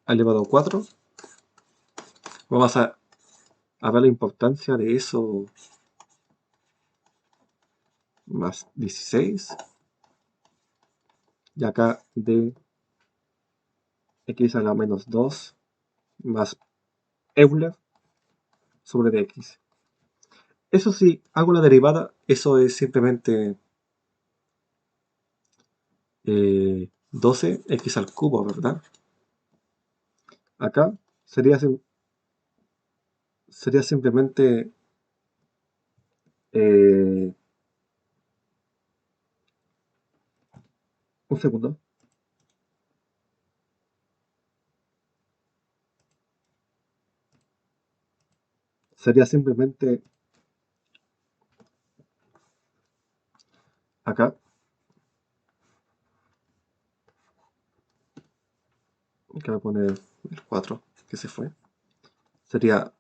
elevado a 4. Vamos a ver la importancia de eso más 16. Y acá de x a la menos 2 más Euler sobre dx. Eso sí, hago la derivada, eso es simplemente 12x al cubo, ¿verdad? Acá sería, sería simplemente un segundo. Sería simplemente acá. Que voy a poner el 4 que se fue. Sería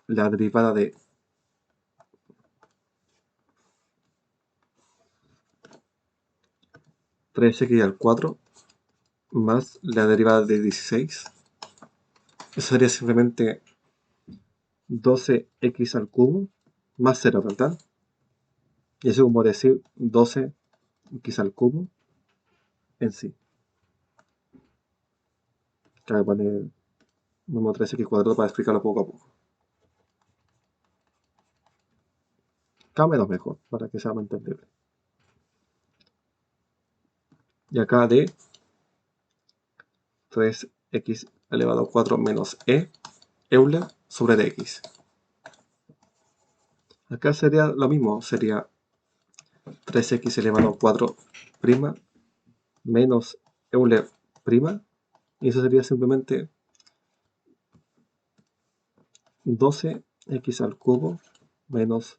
la derivada de 3x al 4 más la derivada de 16. Eso sería simplemente 12x al cubo más 0, ¿verdad? Y eso como decir 12x al cubo en sí. Que voy a poner mismo 3x cuadrado para explicarlo poco a poco. K menos mejor, para que sea más entendible. Y acá de 3x elevado a 4 menos Euler sobre dx. Acá sería lo mismo, sería 3x elevado a 4' menos Euler', y eso sería simplemente 12x al cubo menos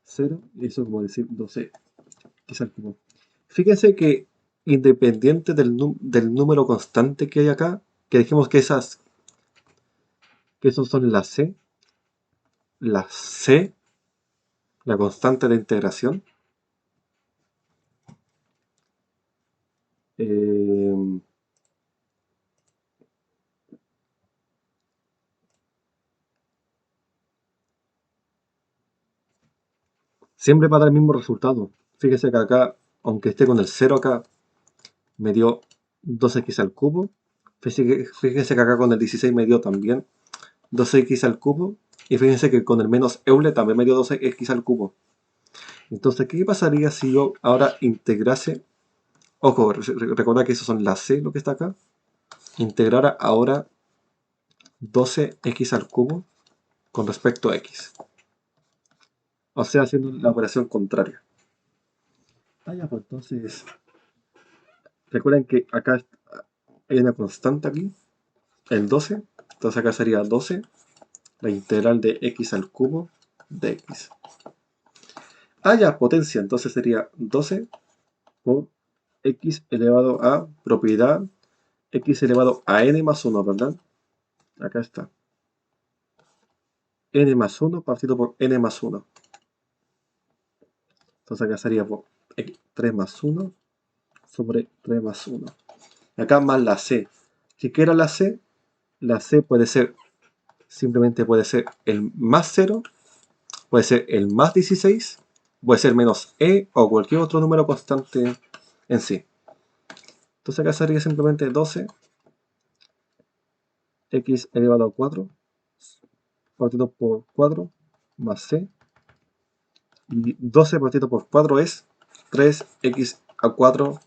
0, y eso como decir 12x al cubo. Fíjense que independiente del número constante que hay acá, que dijimos que esos son la C, la constante de integración, siempre va a dar el mismo resultado. Fíjese que acá, aunque esté con el 0 acá, me dio 2x al cubo. Fíjense que acá con el 16 me dio también 2x al cubo. Y fíjense que con el menos Euler también me dio 2x al cubo. Entonces, ¿qué pasaría si yo ahora integrase? Ojo, recuerda que esos son la C, lo que está acá. Integrara ahora 12x al cubo con respecto a x. O sea, haciendo la operación contraria. Ah, ya, pues entonces Recuerden que acá hay una constante aquí, el 12. Entonces acá sería 12, la integral de x al cubo de x. Ah, ya, potencia. Entonces sería 12 por x elevado a propiedad x elevado a n más 1, ¿verdad? Acá está. N más 1 partido por n más 1. Entonces acá sería por 3 más 1 sobre 3 más 1. Acá más la c. Si quiero la c puede ser, simplemente puede ser el más 0, puede ser el más 16, puede ser menos e o cualquier otro número constante en sí. Entonces acá sería simplemente 12 x elevado a 4 partido por 4 más c. Y 12 partido por 4 es 3x a 4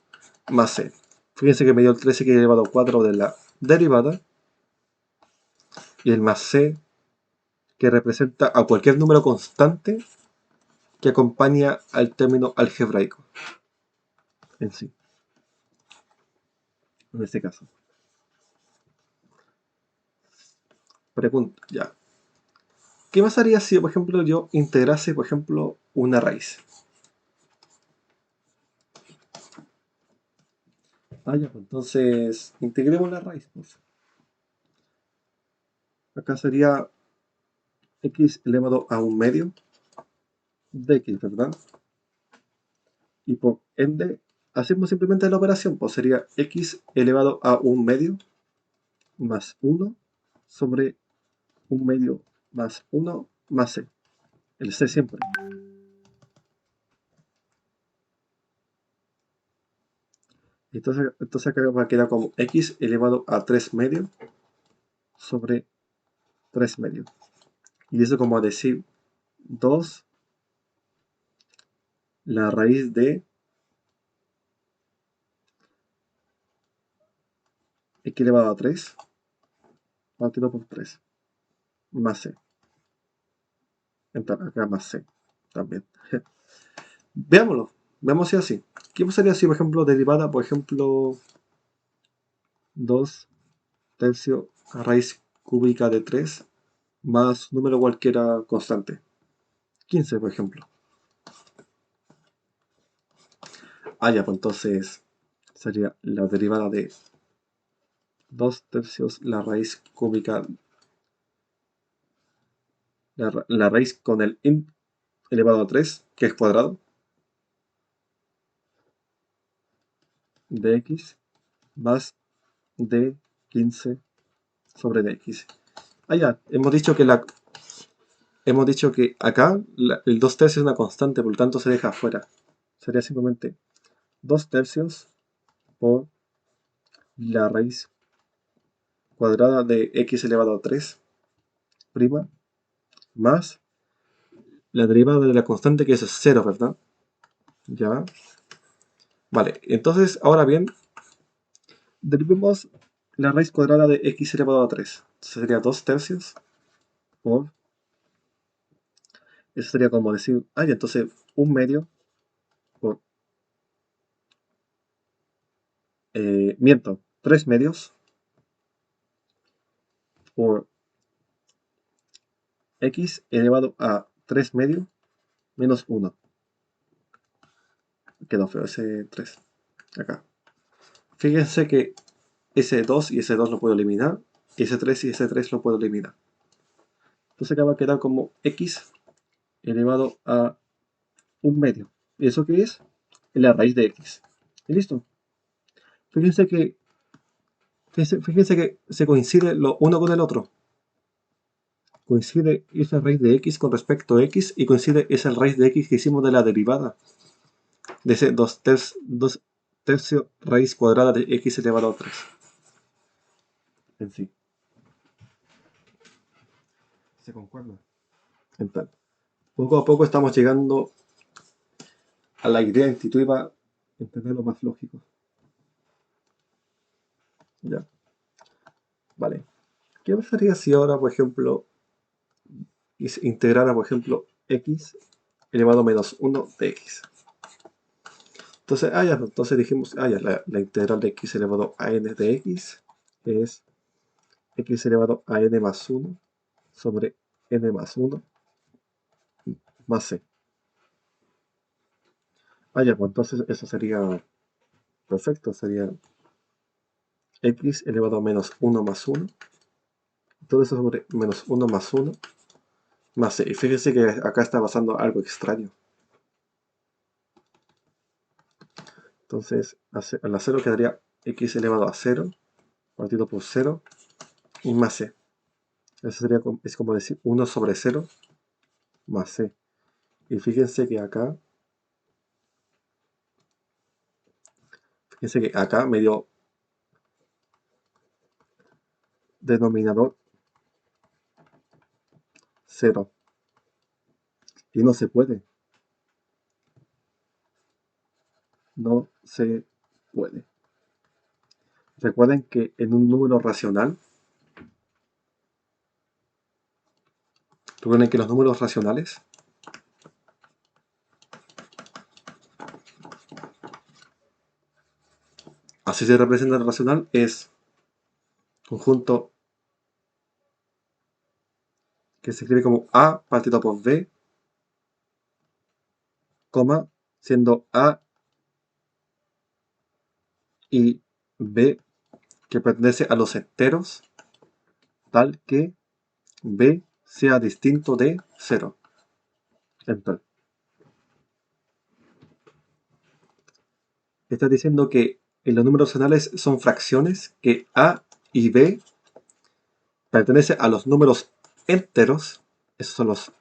más c. Fíjense que me dio el 3x elevado a 4 de la derivada y el más c que representa a cualquier número constante que acompaña al término algebraico en sí, en este caso. Pregunta, ya. ¿Qué pasaría si, por ejemplo, yo integrase, por ejemplo, una raíz? Ah, ya, pues entonces integremos la raíz. Pues. Acá sería x elevado a un medio de x, ¿verdad? Y por ende, hacemos simplemente la operación, pues sería x elevado a un medio más 1 sobre un medio más 1 más c. El c siempre. Entonces acá va a quedar como x elevado a 3 medios sobre 3 medios. Y eso como decir 2 la raíz de x elevado a 3 partido por 3 más c. Entonces acá más c también. Veámoslo. Veamos si es así. ¿Qué pasaría si, por ejemplo, derivada, por ejemplo, 2 tercios a raíz cúbica de 3 más número cualquiera constante? 15, por ejemplo. Ah, ya, pues entonces sería la derivada de 2 tercios la raíz cúbica, la raíz con el elevado a 3, que es cuadrado, de x más de 15 sobre dx. Ah, ya, hemos dicho que acá el 2 tercios es una constante, por lo tanto se deja afuera. Sería simplemente 2 tercios por la raíz cuadrada de x elevado a 3 prima más la derivada de la constante que es 0, ¿verdad? Ya. Vale, entonces ahora bien, derivemos la raíz cuadrada de x elevado a 3. Entonces sería 2 tercios por... Eso sería como decir, ah, ya, entonces un medio por... miento, 3 medios por x elevado a 3 medios menos 1. Quedó feo ese 3 acá. Fíjense que ese 2 y ese 2 lo puedo eliminar, y ese 3 y ese 3 lo puedo eliminar. Entonces acá va a quedar como x elevado a un medio. ¿Y eso qué es? La raíz de x. Y listo. Fíjense que, fíjense que se coincide lo uno con el otro. Coincide esa raíz de x con respecto a x y coincide esa raíz de x que hicimos de la derivada. De ese 2 tercios raíz cuadrada de x elevado a 3. En sí. ¿Se concuerda? Entonces, poco a poco estamos llegando a la idea intuitiva, entenderlo más lógico. Ya. Vale. ¿Qué pasaría si ahora, por ejemplo, integrara, por ejemplo, x elevado a menos 1 de x? Entonces, ya, entonces dijimos, ya, la integral de x elevado a n de x es x elevado a n más 1 sobre n más 1 más c. Ya, pues entonces eso sería perfecto, sería x elevado a menos 1 más 1, todo eso sobre menos 1 más 1 más c. Y fíjense que acá está pasando algo extraño. Entonces, a la 0 quedaría x elevado a 0 partido por 0 y más c. Eso sería, es como decir 1 sobre 0 más c. Y fíjense que acá me dio denominador 0. Y no se puede. No se puede. Recuerden que en un número racional, recuerden que los números racionales, así se representa el racional, es conjunto que se escribe como A partido por B, coma, siendo A y B que pertenece a los enteros, tal que B sea distinto de 0. Entonces, está diciendo que en los números racionales son fracciones que A y B pertenecen a los números enteros, esos son los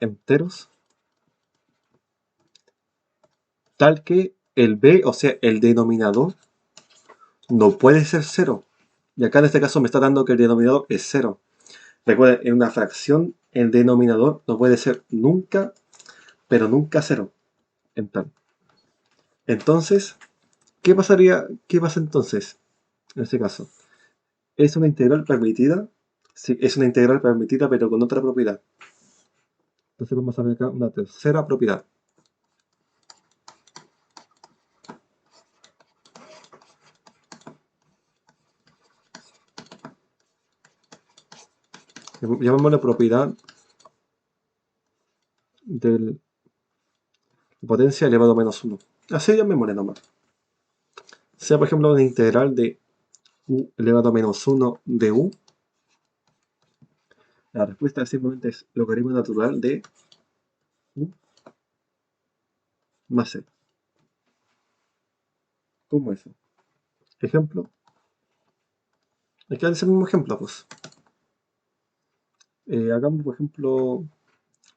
enteros, tal que el b, o sea, el denominador, no puede ser 0. Y acá en este caso me está dando que el denominador es 0. Recuerden, en una fracción el denominador no puede ser nunca, pero nunca 0. Entonces, ¿qué pasaría? ¿Qué pasa entonces en este caso? ¿Es una integral permitida? Sí, es una integral permitida, pero con otra propiedad. Entonces vamos a ver acá una tercera propiedad. Llamémosle propiedad del potencia elevado a menos 1. Así llamémosle nomás. Sea por ejemplo una integral de u elevado a menos 1 de u. La respuesta simplemente es logaritmo natural de u más c. ¿Cómo es eso? Ejemplo. Es que es el mismo ejemplo, pues. Hagamos, por ejemplo,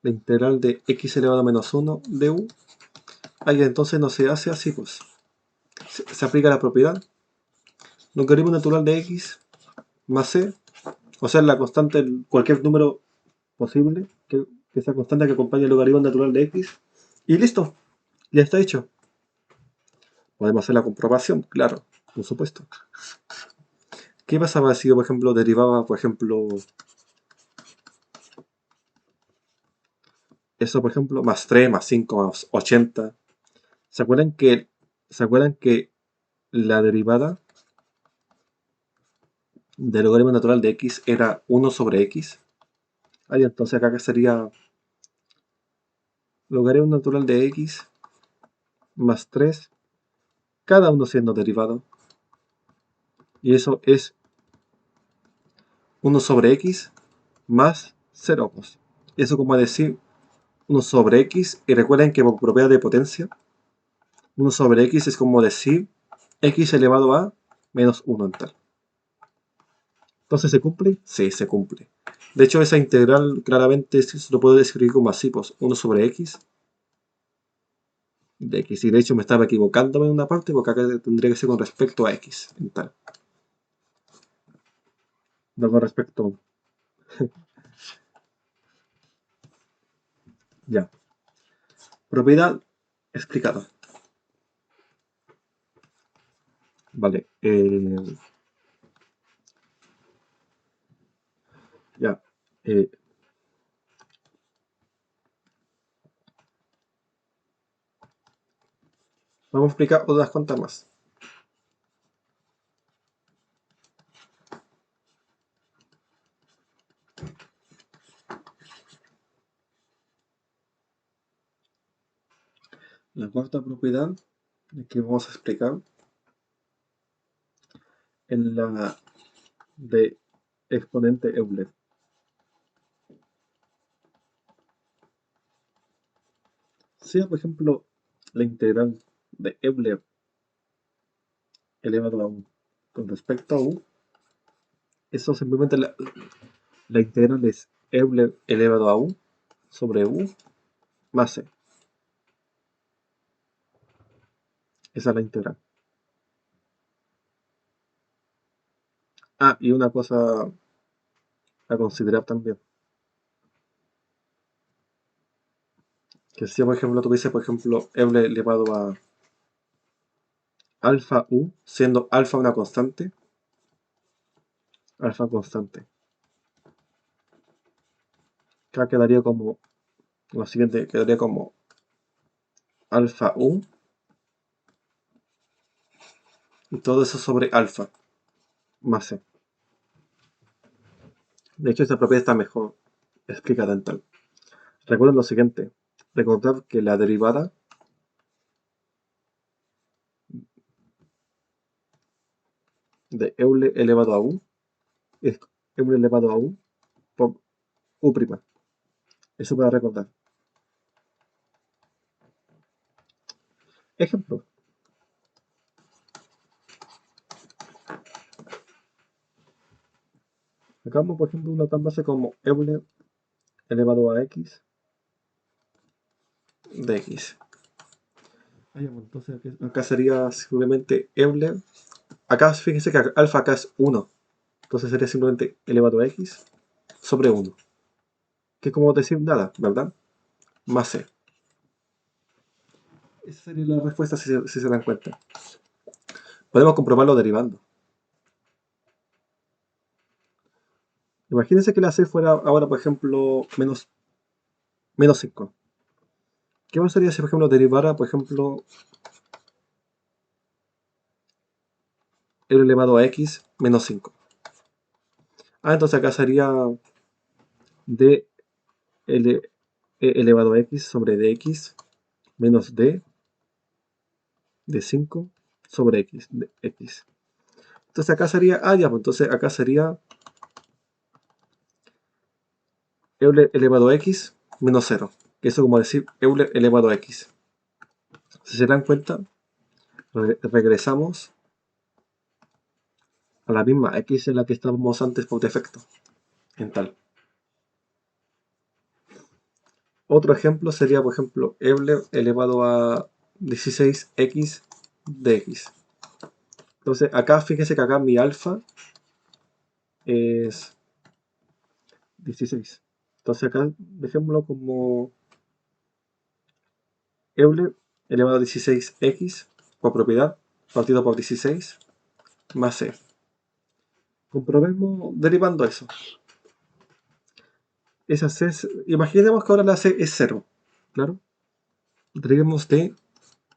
la integral de x elevado a menos 1 de u. Ahí entonces no se hace así, pues. Se aplica la propiedad logaritmo natural de x más c, o sea, la constante, cualquier número posible que sea constante que acompañe el logaritmo natural de x, y listo, ya está hecho. Podemos hacer la comprobación, claro, por supuesto. ¿Qué pasaba si yo, por ejemplo, derivaba, por ejemplo, eso, por ejemplo, más 3, más 5, más 80? ¿Se acuerdan que la derivada del logaritmo natural de x era 1 sobre x? Entonces acá que sería logaritmo natural de x más 3, cada uno siendo derivado. Y eso es 1 sobre x más 0. Pues. Eso como decir 1 sobre x, y recuerden que por propiedad de potencia, 1 sobre x es como decir x elevado a menos 1 en tal. Entonces, ¿se cumple? Sí, se cumple. De hecho, esa integral claramente se lo puedo escribir como así, pues 1 sobre x de x. Y de hecho me estaba equivocándome en una parte porque acá tendría que ser con respecto a x en tal. No con respecto. Ya. Propiedad explicada. Vale. Ya. Eh, Vamos a explicar otras cuantas más. La cuarta propiedad que vamos a explicar es la de exponente Euler. Sea, por ejemplo, la integral de Euler elevado a u con respecto a u, eso simplemente la integral es Euler elevado a u sobre u más c. Esa es la integral. Ah, y una cosa a considerar también. Que si, por ejemplo, tuviese, por ejemplo, Euler elevado a alfa u, siendo alfa una constante, alfa constante. Acá quedaría como, lo siguiente, quedaría como alfa u, y todo eso sobre alfa más c. De hecho, esta propiedad está mejor explicada en tal. Recuerden lo siguiente, recordad que la derivada de Euler elevado a u es Euler elevado a u por u'. Eso para recordar. Ejemplo. Sacamos, por ejemplo, una tan base como Euler elevado a x de x. Entonces acá sería simplemente Euler. Acá fíjense que alfa acá es 1. Entonces sería simplemente elevado a x sobre 1. Que es como decir nada, ¿verdad? Más c. Esa sería la respuesta si se dan cuenta. Podemos comprobarlo derivando. Imagínense que la c fuera ahora, por ejemplo, menos 5. ¿Qué pasaría si, por ejemplo, derivara, por ejemplo, el elevado a x menos 5? Entonces acá sería d elevado a x sobre dx menos d de 5 sobre x, de x. Entonces acá sería, ya, pues entonces acá sería Euler elevado a x menos 0. Que eso como decir Euler elevado a x. Si se dan cuenta, regresamos a la misma x en la que estábamos antes por defecto, en tal. Otro ejemplo sería, por ejemplo, Euler elevado a 16x de x. Entonces acá, fíjense que acá mi alfa es 16. Entonces acá dejémoslo como Euler elevado a 16x por propiedad partido por 16 más c. Comprobemos derivando eso. Esa c imaginemos que ahora la c es 0. Claro. Derivemos de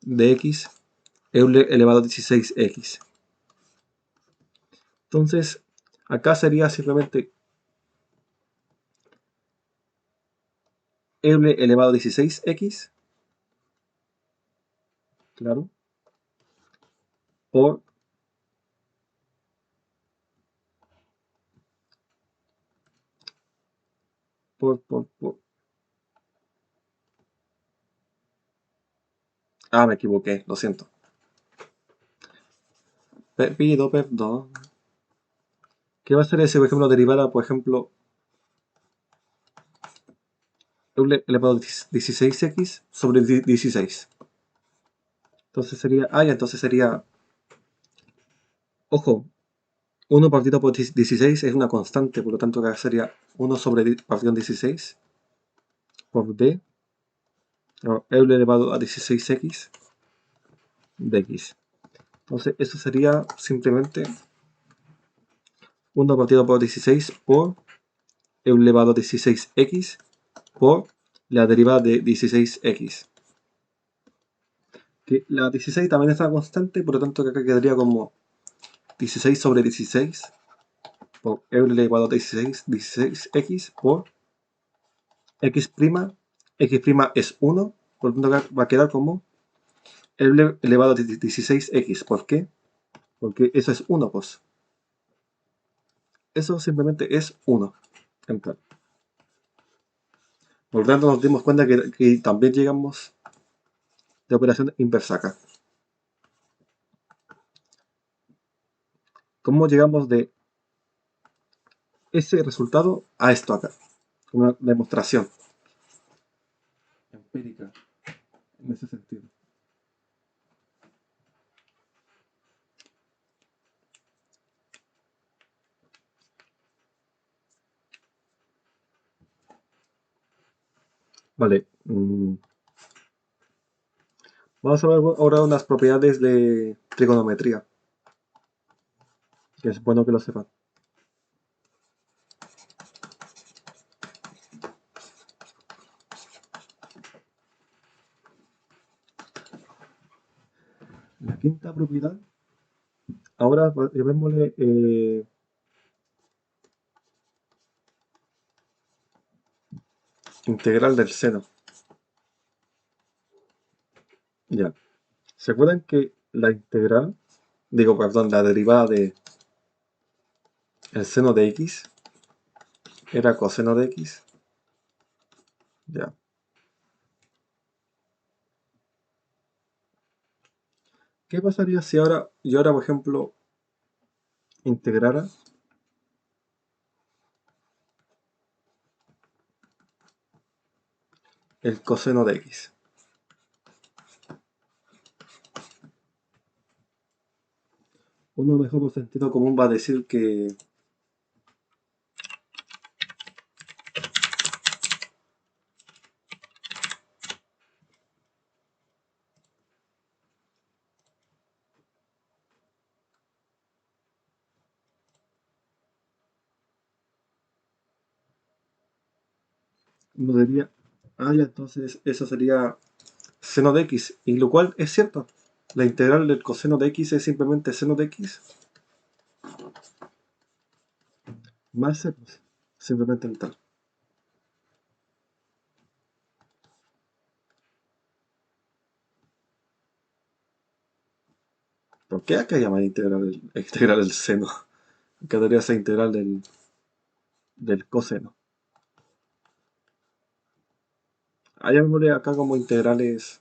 x Euler elevado a 16x. Entonces acá sería simplemente Euler elevado a 16x. Claro. Por me equivoqué, lo siento. Pido perdón. ¿Qué va a ser ese, por ejemplo, derivada, por ejemplo, Euler elevado a 16x sobre 16? Entonces sería, entonces sería, ojo, 1 partido por 16 es una constante, por lo tanto acá sería 1 sobre partido en 16 por d, Euler elevado a 16x de x. Entonces eso sería simplemente 1 partido por 16 por Euler elevado a 16x por la derivada de 16x. que la 16 también está constante, por lo tanto que acá quedaría como 16 sobre 16 por Euler elevado a 16, 16x por x', x' es 1, por lo tanto acá va a quedar como Euler elevado a 16x. ¿Por qué? Porque eso es 1, pues. Eso simplemente es 1. Entrar. Por lo tanto nos dimos cuenta que también llegamos de operación inversa acá. ¿Cómo llegamos de ese resultado a esto acá? Una demostración empírica en ese sentido. Vale. Vamos a ver ahora unas propiedades de trigonometría, que es bueno que lo sepan. La quinta propiedad, ahora llamémosle integral del seno. Ya. ¿Se acuerdan que la integral, digo, perdón, la derivada de el seno de x era coseno de x? Ya. ¿Qué pasaría si yo ahora, por ejemplo, integrara el coseno de x? Uno mejor por sentido común va a decir que uno diría, ya, entonces eso sería seno de x, y lo cual es cierto. La integral del coseno de x es simplemente seno de x más c, pues, simplemente el tal. ¿Por qué acá llaman integral el seno? Acá debería ser integral del coseno. Llamémosle acá como integrales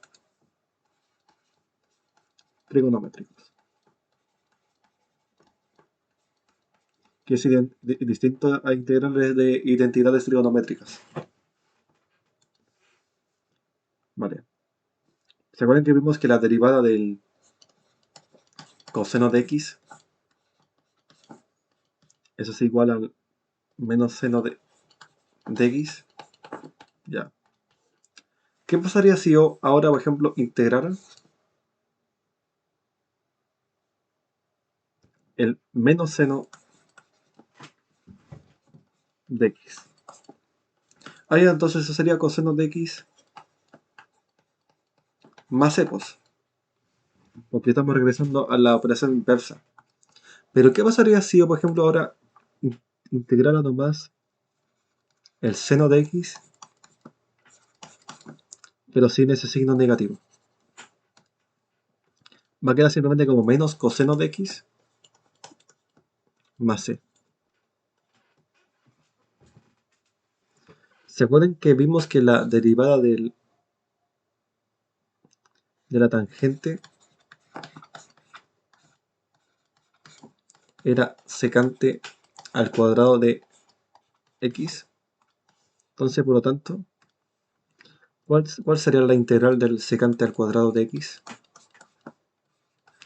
trigonométricos, que es distinto a integrales de identidades trigonométricas. Vale. ¿Se acuerdan que vimos que la derivada del coseno de x, eso es igual al menos seno de x? Ya. ¿Qué pasaría si yo ahora, por ejemplo, integrara el menos seno de x? Ya, entonces eso sería coseno de x más c, pues, porque estamos regresando a la operación inversa. Pero ¿qué pasaría si yo, por ejemplo, ahora integrara nomás el seno de x, pero sin ese signo negativo? Va a quedar simplemente como menos coseno de x más c. ¿Se acuerdan que vimos que la derivada de la tangente era secante al cuadrado de x? Entonces, por lo tanto, ¿cuál sería la integral del secante al cuadrado de x?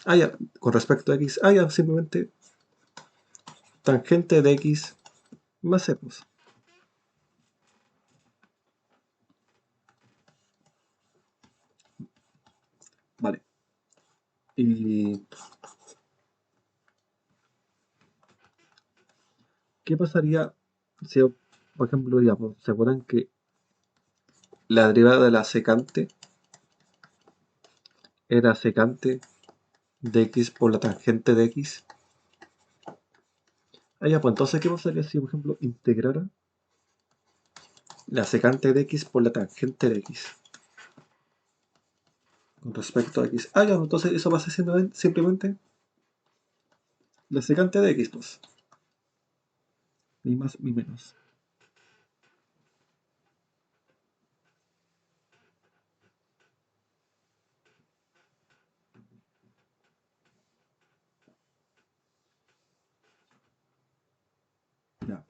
Ya, con respecto a x, ya, simplemente tangente de x más c, pues. Vale. ¿Y qué pasaría si, por ejemplo, ya, pues, se acuerdan que la derivada de la secante era secante de x por la tangente de x. Ah, ya, pues entonces, ¿qué pasaría si, por ejemplo, integrara la secante de x por la tangente de x con respecto a x? Ah, ya, pues entonces eso va a ser simplemente la secante de x, pues. Ni más ni menos. Ya.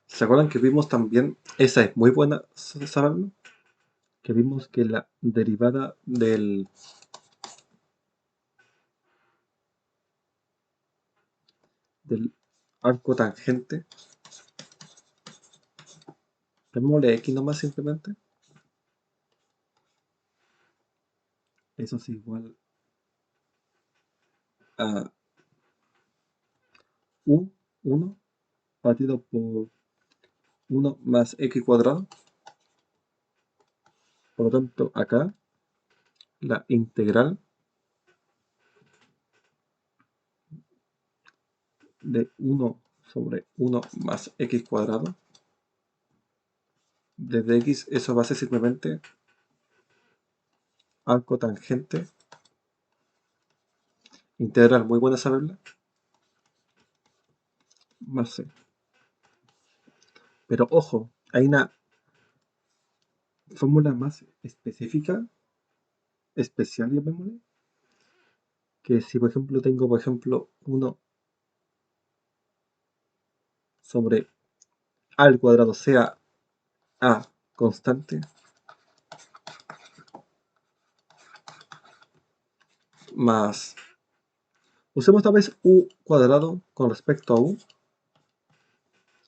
¿Se acuerdan que vimos también, esa es muy buena saberlo, que vimos que la derivada del arco tangente, llamémosle x nomás simplemente, eso es igual a u1 partido por 1 más x cuadrado. Por lo tanto, acá la integral de 1 sobre 1 más x cuadrado desde x, eso va a ser simplemente arco tangente, integral, muy buena saberla, más c. Pero ojo, hay una fórmula más específica, especial, llamémosle, que si por ejemplo tengo, por ejemplo, 1 sobre a al cuadrado sea a constante, más, usemos esta vez u cuadrado con respecto a u,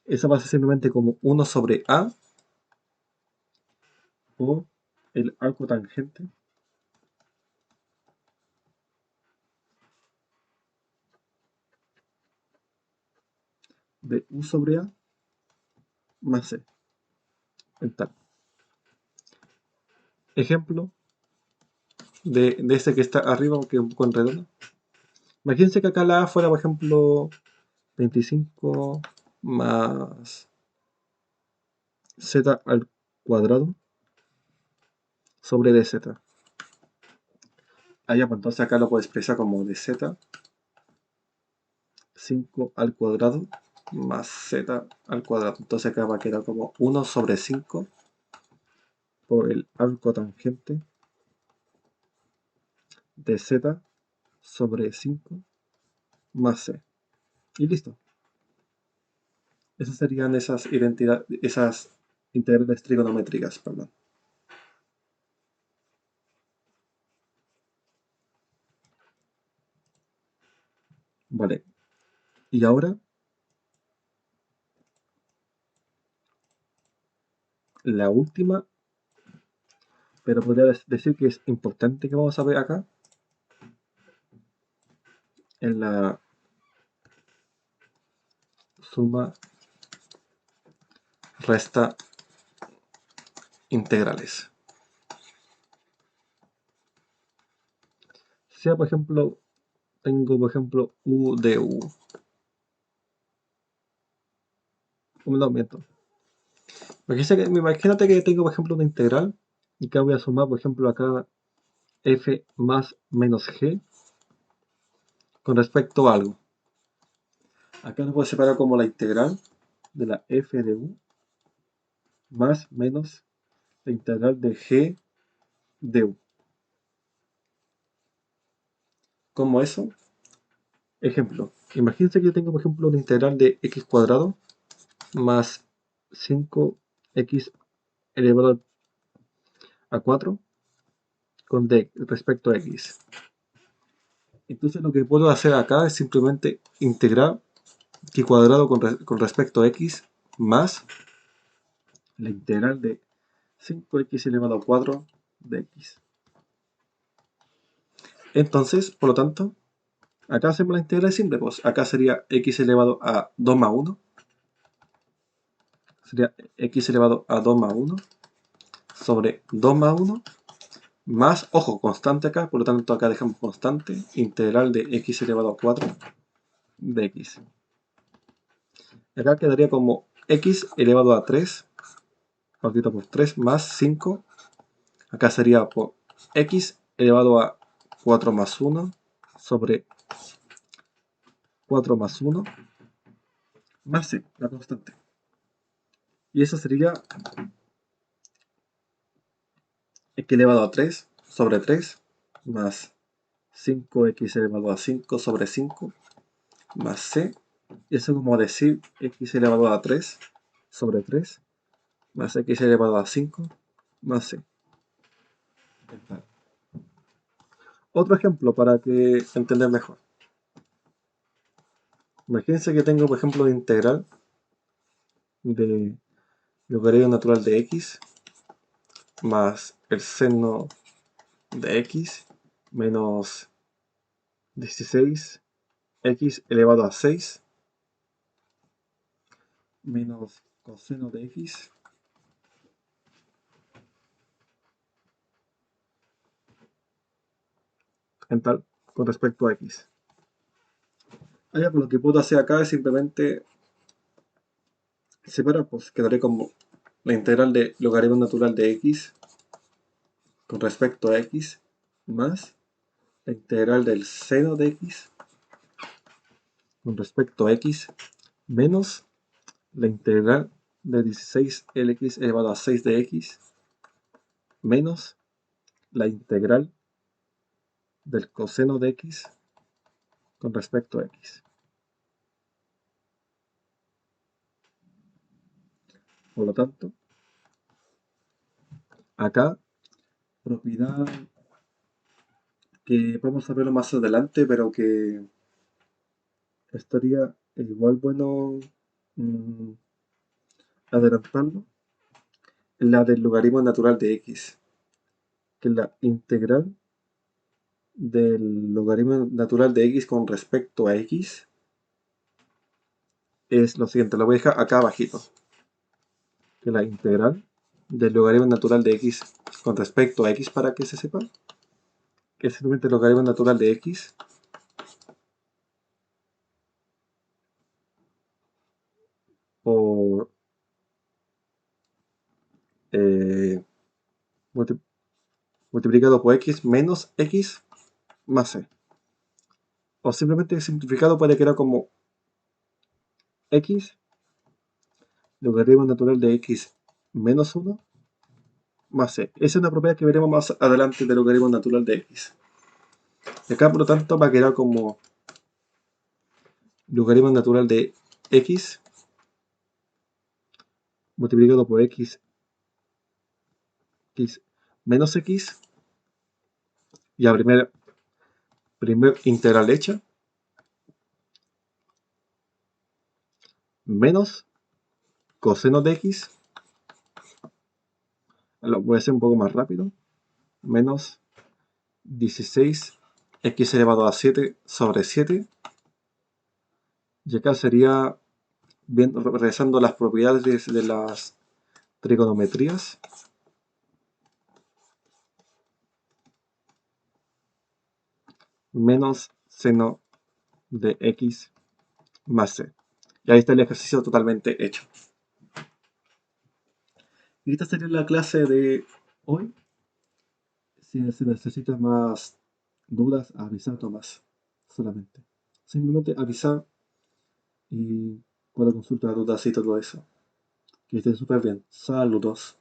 eso va a ser simplemente como 1 sobre a o el arco tangente de u sobre a más c. En tal. Ejemplo de este que está arriba, que es un poco enredado. Imagínense que acá la a fuera, por ejemplo, 25 más z al cuadrado sobre dz. Ah, ya, pues entonces acá lo puedo expresar como dz 5 al cuadrado más z al cuadrado. Entonces acá va a quedar como 1 sobre 5 por el arco tangente de z sobre 5 más c. Y listo. Esas serían esas integrales trigonométricas, perdón. Vale. Y ahora la última, pero podría decir que es importante que vamos a ver acá en la suma resta integrales. Sea, por ejemplo, tengo, por ejemplo, u de u. Un aumento. Imagínate que tengo, por ejemplo, una integral y que voy a sumar, por ejemplo, acá f más menos g con respecto a algo. Acá lo puedo separar como la integral de la f de u más menos la integral de g de u. ¿Cómo eso? Ejemplo, imagínense que yo tengo, por ejemplo, una integral de x cuadrado más 5x elevado a 4 con d respecto a x. Entonces lo que puedo hacer acá es simplemente integrar x cuadrado con respecto a x más la integral de 5x elevado a 4 de x. Entonces, por lo tanto, acá hacemos la integral simple, pues acá sería x elevado a 2 más 1. Sería x elevado a 2 más 1 sobre 2 más 1 más, ojo, constante acá, por lo tanto acá dejamos constante, integral de x elevado a 4 de x. Acá quedaría como x elevado a 3, partido por 3, más 5. Acá sería por x elevado a 4 más 1 sobre 4 más 1 más c, la constante. Y eso sería x elevado a 3 sobre 3 más 5x elevado a 5 sobre 5 más c. Y eso como decir x elevado a 3 sobre 3 más x elevado a 5 más c. Otro ejemplo para que entender mejor. Imagínense que tengo, por ejemplo, la integral de logaritmo natural de x más el seno de x menos 16 x elevado a 6 menos coseno de x en tal con respecto a x. Pues lo que puedo hacer acá es simplemente separar, pues quedaré como la integral de logaritmo natural de x con respecto a x más la integral del seno de x con respecto a x menos la integral de 16lx elevado a 6 de x menos la integral del coseno de x con respecto a x. Por lo tanto, acá, propiedad que vamos a verlo más adelante, pero que estaría igual bueno mm, adelantarlo, la del logaritmo natural de x, que es la integral del logaritmo natural de x con respecto a x es lo siguiente, lo voy a dejar acá abajito, que la integral del logaritmo natural de x con respecto a x, para que se sepa, que es simplemente el logaritmo natural de x por eh, multiplicado por x menos x más c. O simplemente simplificado puede quedar como x logaritmo natural de x menos 1 más c. Esa es una propiedad que veremos más adelante del logaritmo natural de x. Y acá, por lo tanto, va a quedar como logaritmo natural de x multiplicado por x menos x, y la primer integral hecha, menos coseno de x, lo voy a hacer un poco más rápido, menos 16 x elevado a 7 sobre 7, y acá sería, revisando las propiedades de las trigonometrías, menos seno de x más c. Y ahí está el ejercicio totalmente hecho. Y esta sería la clase de hoy. Si se necesitan más dudas, avisar Tomás. Solamente. Simplemente avisar y puedo consultar dudas y todo eso. Que estén súper bien. Saludos.